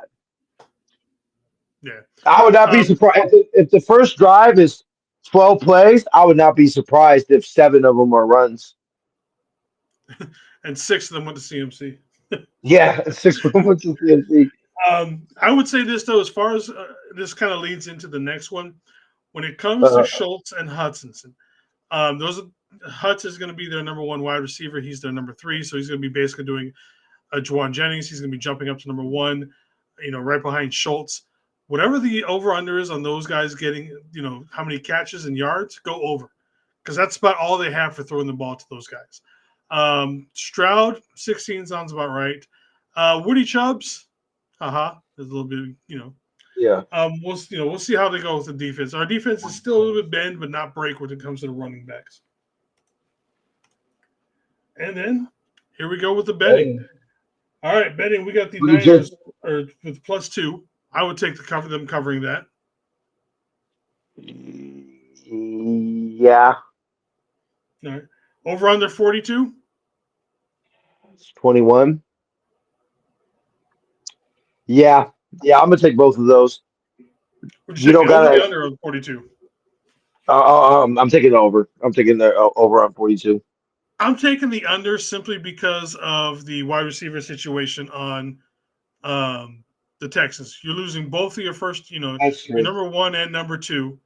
yeah. I would not be Um, surprised if the first drive is 12 plays. I would not be surprised if seven of them are runs. and six of them went to CMC. Yeah, six of them with the CMC. I would say this though, as far as this kind of leads into the next one, when it comes to Uh, Schultz and Hutchinson, those Hutz is going to be their number one wide receiver. He's their number three, so he's going to be basically doing Juwan Jennings. He's going to be jumping up to number one, right behind Schultz. Whatever the over under is on those guys getting, how many catches and yards, go over because that's about all they have for throwing the ball to those guys. Stroud 16 sounds about right. Woody Chubbs, there's a little bit, yeah. we'll see how they go with the defense. Our defense is still a little bit bend, but not break when it comes to the running backs. And then here we go with the betting. Hey, All right, betting. We got the we just, Niners or with +2. I would take them covering that. yeah, All right. Over under 42. it's 21. Yeah, yeah, I'm gonna take both of those. Would You you take don't the over or the gotta. under on 42? I'm taking the over. I'm taking the over on 42. I'm taking the under simply because of the wide receiver situation on the Texans. You're losing both of your first, That's your true. number one and number two.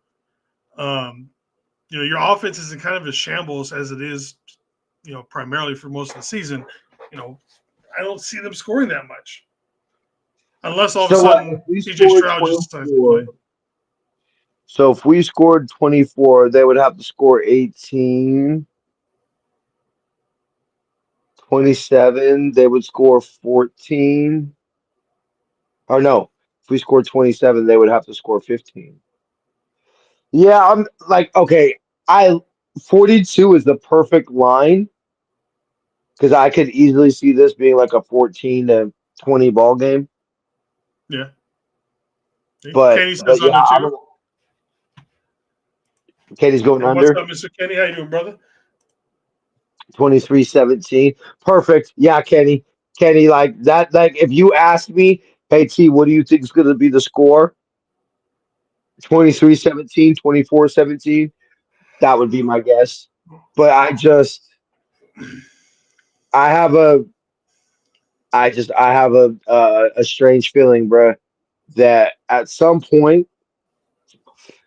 Um, your offense is in kind of a shambles as it is, primarily for most of the season. You know, I don't see them scoring that much unless all of a So sudden if we CJ scored Stroud just decides to play. 24, so if we scored 24, they would have to score 18. 27, they would score 14. Or no. If we scored 27, they would have to score 15. Yeah, I'm like, okay, I 42 is the perfect line because I could easily see this being like a 14-20 ball game. Yeah. See? But Kenny but says yeah, under two. Katie's going Hey, what's under up, Mr. Kenny? How you doing, brother? 23-17. Perfect. Yeah, Kenny. Kenny, like that. Like if you ask me, hey T, what do you think is going to be the score? 23-17, 24-17. That would be my guess. But I have a, I have a strange feeling, bruh, that at some point,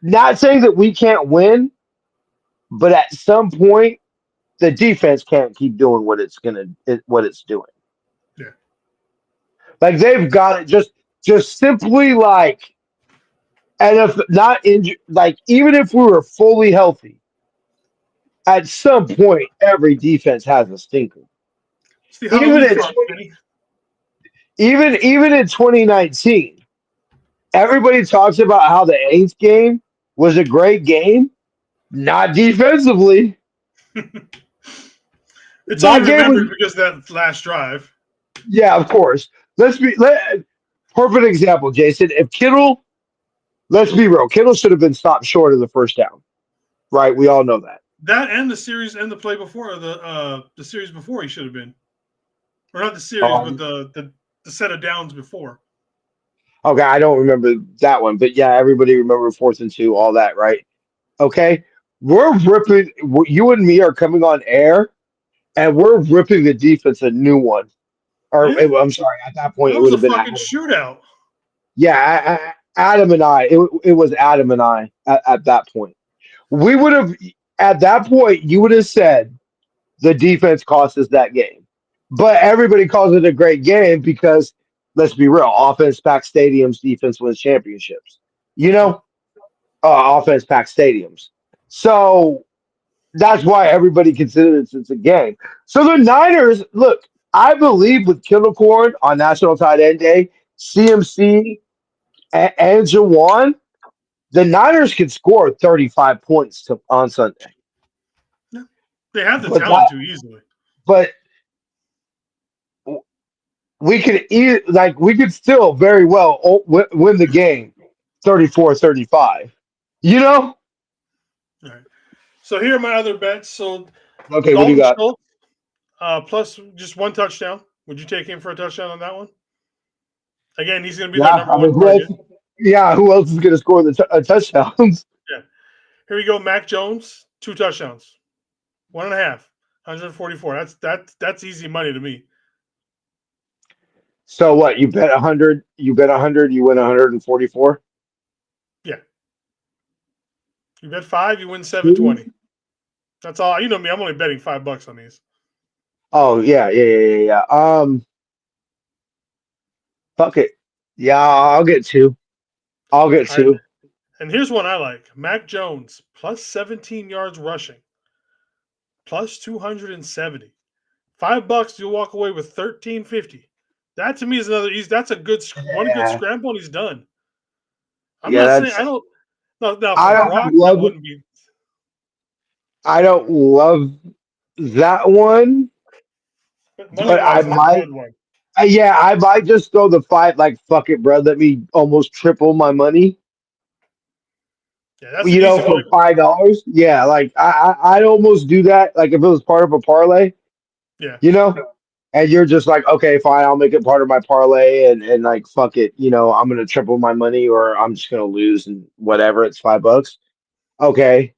not saying that we can't win, but at some point, the defense can't keep doing what it's doing. Yeah. Like they've got it just simply like, and if not injured, like even if we were fully healthy, at some point, every defense has a stinker. It's the Even Halloween in frog, Kenny. even in 2019, everybody talks about how the Aints game was a great game. Not defensively. It's only That game was, remembered because of that last drive. yeah, of course. Perfect example, Jason. If Kittle, let's be real, Kittle should have been stopped short of the first down, right? We all know that. That and the series and the play before, or the series before he should have been. Or not the series, but Um, the set of downs before. okay, I don't remember that one, but yeah, everybody remember 4th and 2, all that, right? Okay, we're ripping. You and me are coming on air, and we're ripping the defense a new one. Or Yeah. I'm sorry, at that point That it was would a have been fucking Adam. shootout. Yeah, Adam and I. It was Adam and I at that point. We would have at that point. You would have said the defense cost us that game, but everybody calls it a great game because let's be real, offense packs stadiums, defense wins championships. You Yep. know, offense packs stadiums. So that's why everybody considers it's a game. So the Niners, look, I believe with Corn on National Tight End Day, CMC and Jawan, the Niners can score 35 points on Sunday. Yeah. They have the But talent to easily. but we could still very well win the game 34-35. You know? All right. So here are my other bets. So Okay, what do you Dalton got? Schultz, plus just one touchdown. Would you take him for a touchdown on that one? Again, he's going to be their Yeah, number I one mean, target. who else is going to score the touchdowns? Yeah. Here we go. Mac Jones, 2 touchdowns, 1.5, 144. That's easy money to me. So what? You bet 100. You bet 100. You win 144. Yeah. You bet 5, you win 720. That's all. You know me. I'm only betting $5 on these. Oh yeah. Fuck it. Yeah, I'll get 2. I'll get All right. 2. And here's one I like. Mac Jones, plus 17 yards rushing, plus 270. $5, you'll walk away with 1350. That to me is another easy. That's a good one good Yeah, scramble and he's done. I'm yeah. not saying I That's don't. No, now I for don't Brock, that love. wouldn't be. I don't love that one, But money but I wise, that's a might. good one. Yeah, I might just throw the 5. Like fuck it, bro. Let me almost triple my money. Yeah, that's an You know, easy for money one. $5. Yeah, like I'd almost do that. Like if it was part of a parlay, Yeah, you know, and you're just like, okay, fine, I'll make it part of my parlay, and like fuck it, I'm gonna triple my money, or I'm just gonna lose and whatever. It's $5. Okay,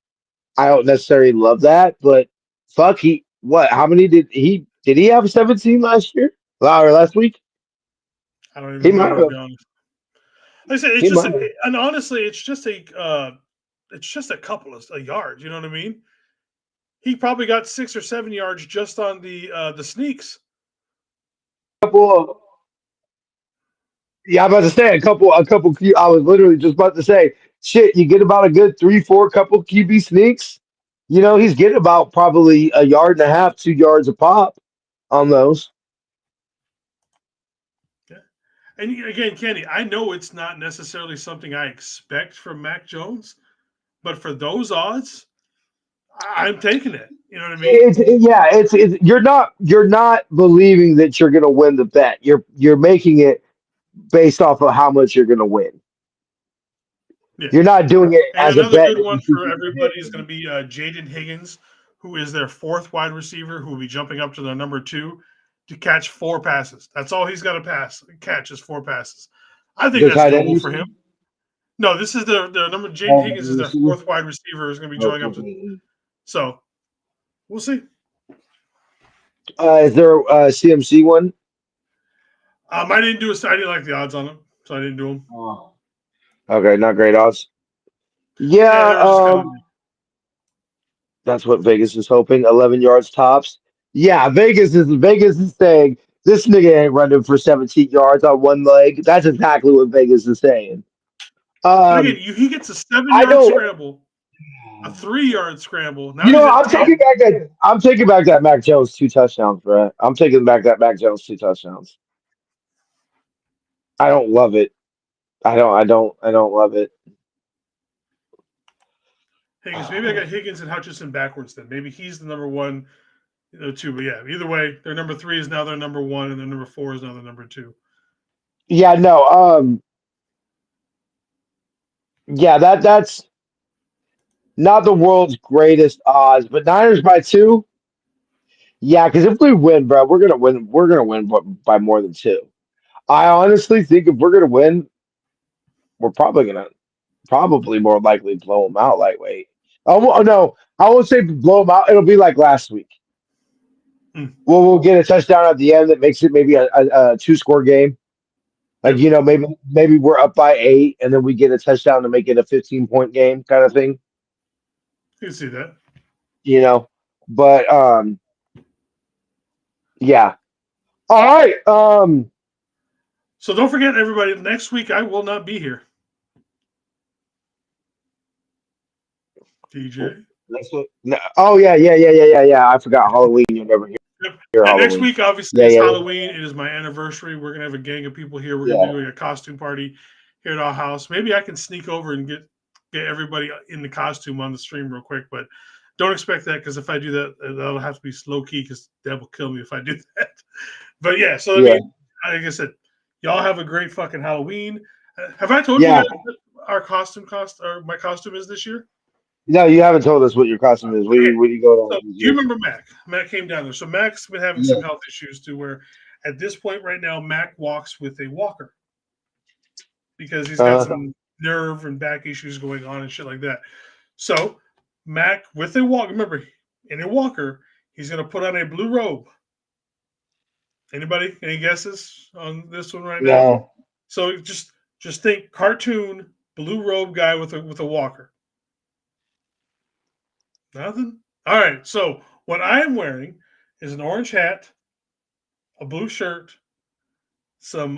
I don't necessarily love that, but fuck, he what? How many did he have 17 last year? Or last week? I don't even He might remember to have. be honest. Like I said, it's He just, might have. and honestly, it's just a couple of yards. You know what I mean? He probably got 6 or 7 yards just on the sneaks. Couple of, yeah, I'm about to say a couple. I was literally just about to say, shit. You get about a good 3, 4 couple QB sneaks. He's getting about probably a yard and a half, 2 yards a pop on those. Yeah. And again, Kenny, I know it's not necessarily something I expect from Mac Jones, but for those odds, I'm taking it. You know what I mean? It's you're not believing that you're gonna win the bet. You're making it based off of how much you're gonna win. Yeah. You're not doing it And as a another bet good that one you think for you're gonna everybody hit. is going to be Jaden Higgins, who is their fourth wide receiver, who will be jumping up to their number 2 to catch 4 passes. That's all he's got to catch is 4 passes. I think The that's tight end doable for him. receiver? No, this is the number. Jaden Oh, Higgins the is their receiver? fourth wide receiver. Is going to be Oh, joining up to. So we'll see. is there a CMC one? I didn't do I didn't like the odds on them, so I didn't do them. Oh. Okay, not great odds. Yeah, Yeah, they were just kind of. that's what Vegas is hoping. 11 yards tops. Yeah, Vegas is saying this nigga ain't running for 17 yards on one leg. That's exactly what Vegas is saying. But again, Um, he gets a I 7-yard don't. scramble, a 3-yard scramble. Now You he's know, at 10. I'm taking back that Mac Jones 2 touchdowns, bro. I'm taking back that Mac Jones 2 touchdowns. I don't love it. I don't love it. Higgins. Maybe I got Higgins and Hutchinson backwards. Then maybe he's the number 1, 2. But yeah, either way, their number 3 is now their number 1, and their number 4 is now their number 2. Yeah, no. Yeah, that's not the world's greatest odds, but Niners by 2. Yeah, because if we win, bro, we're gonna win. We're gonna win by more than 2. I honestly think if we're gonna win, we're probably more likely blow them out lightweight. Oh no, I won't say blow them out. It'll be like last week. Mm. We'll get a touchdown at the end that makes it maybe a 2-score game. Like Yep, maybe we're up by 8 and then we get a touchdown to make it a 15-point game kind of thing. you can see that. But yeah. All right. So don't forget, everybody. Next week I will not be here. DJ. Oh yeah. I forgot Halloween. You're never here. Yep. Here And next Halloween. week, obviously, Yeah, is yeah, Halloween. It is my anniversary. We're gonna have a gang of people here. We're gonna be yeah. doing a costume party here at our house. Maybe I can sneak over and get everybody in the costume on the stream real quick, but don't expect that because if I do that, that'll have to be slow key because Deb will kill me if I do that. But yeah, so I Yeah. mean, like I said, y'all have a great fucking Halloween. Have I told you Yeah. guys what our or my costume is this year? No, you haven't told us what your costume is. Okay. What do you go So on this do you year? remember Mac? Mac came down there. So Mac's been having Yeah. some health issues to where at this point right now, Mac walks with a walker because he's got some nerve and back issues going on and shit like that. So Mac with a walker, remember, in a walker, he's gonna put on a blue robe. Anybody? Any guesses on this one right now? No. So just think cartoon blue robe guy with a walker. Nothing? All right. So what I am wearing is an orange hat, a blue shirt, some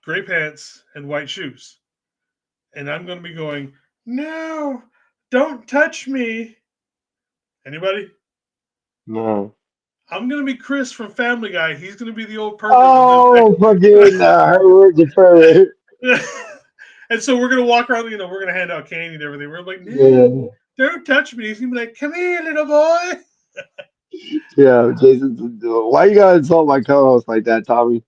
gray pants, and white shoes. And I'm going to be going, no, don't touch me. Anybody? No. I'm going to be Chris from Family Guy. He's going to be the old pervert Oh, fucking Herbert the pervert. And so we're going to walk around, we're going to hand out candy and everything. We're like, no, Yeah. don't touch me. He's going to be like, come here, little boy. Yeah, Jason. Why you gotta insult my co-host like that, Tommy?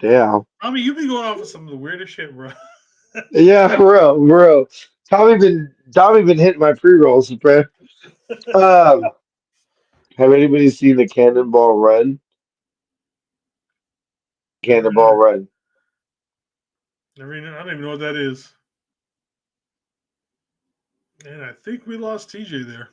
Damn. I mean, you be going off with some of the weirdest shit, bro. Yeah, for real. Tommy been hitting my pre-rolls, bro. Um, have anybody seen the Cannonball Run? Cannonball Run. I don't even know what that is. And I think we lost TJ there.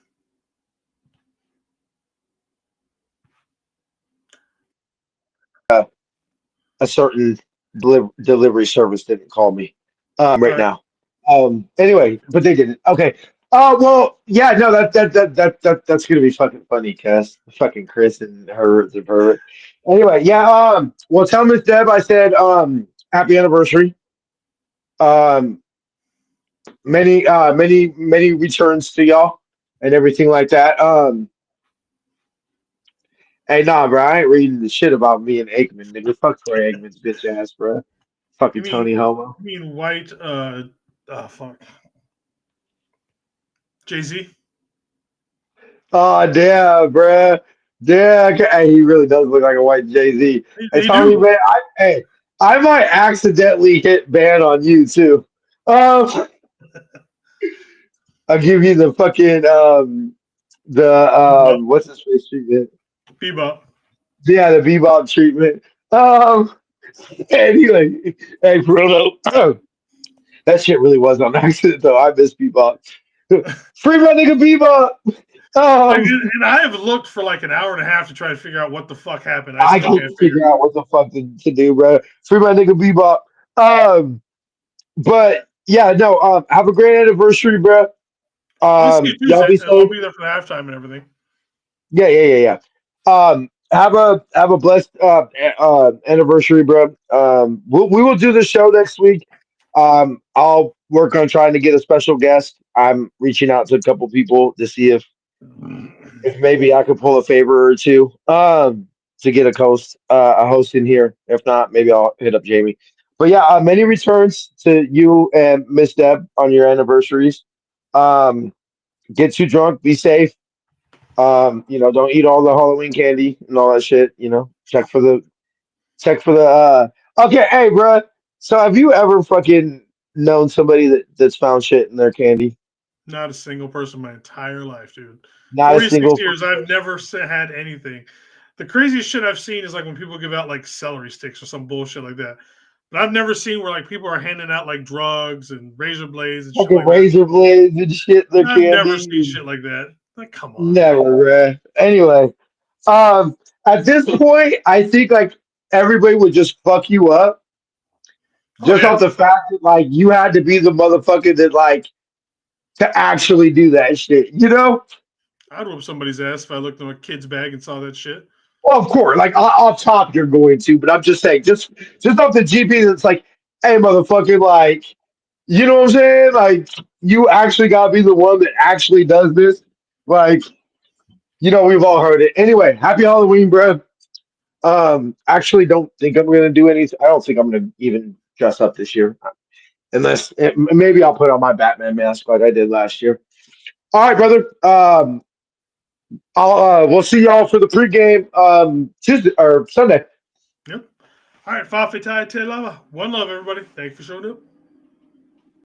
A certain delivery service didn't call me right All right. now. Anyway, but they didn't. Okay. Well, yeah, no, that's gonna be fucking funny, Cass. Fucking Chris and her. Anyway, yeah. Well, tell Miss Deb I said happy anniversary. Um, many returns to y'all and everything like that. Hey, nah, bro, I ain't reading the shit about me and Aikman, nigga. Fuck Troy Aikman's bitch ass, bro. Fucking Tony Homo. You mean white? Fuck. Jay-Z. Oh damn, bruh. Yeah, hey, he really does look like a white Jay-Z. Hey, They Tommy, do. man, I might accidentally hit ban on you too. I'll give you the fucking Bebop. what's his face treatment? Bebop. Yeah, the Bebop treatment. Um, anyway, hey, Bruno, that shit really was on accident though. I miss Bebop. Free my nigga Bebop. And I have looked for like an hour and a half to try to figure out what the fuck happened. I I still can't can't figure figure it out. out what the fuck to do, bro. Free my nigga Bebop. But yeah, no. Have a great anniversary, bro. I'll see you Y'all Tuesday. be I'll safe. be there for the halftime and everything. Yeah. Have a blessed anniversary, bro. We will do the show next week. I'll work on trying to get a special guest. I'm reaching out to a couple people to see if maybe I could pull a favor or two. To get a host in here. If not, maybe I'll hit up Jamie. But yeah, many returns to you and Miss Deb on your anniversaries. Um, get too drunk, be safe. Don't eat all the Halloween candy and all that shit. Check for the. Okay, hey, bro. So have you ever fucking known somebody that's found shit in their candy? Not a single person my entire life, dude. Not a 46 single years, fucking I've person. never had anything. The craziest shit I've seen is like when people give out like celery sticks or some bullshit like that. But I've never seen where like people are handing out like drugs and razor blades and shit Fucking like that. razor blades and shit in their I've never seen candy. shit like that. Like, come on. Never, bro. Anyway, at this point, I think like everybody would just fuck you up Oh just yeah. off the fact that like you had to be the motherfucker that like to actually do that shit, you know? I'd whoop somebody's ass if I looked in a kid's bag and saw that shit. Well, of course, like off top, you're going to, but I'm just saying, just off the GP, that's like, hey, motherfucker, like, you know what I'm saying? Like, you actually gotta be the one that actually does this. Like, we've all heard it. Anyway, happy Halloween, bro. Actually, don't think I'm gonna do anything. I don't think I'm gonna even dress up this year, unless maybe I'll put on my Batman mask like I did last year. All right, brother. We'll see y'all for the pregame Tuesday or Sunday. Yep. All right, Fa Te Lava. One love, everybody. Thanks for showing up.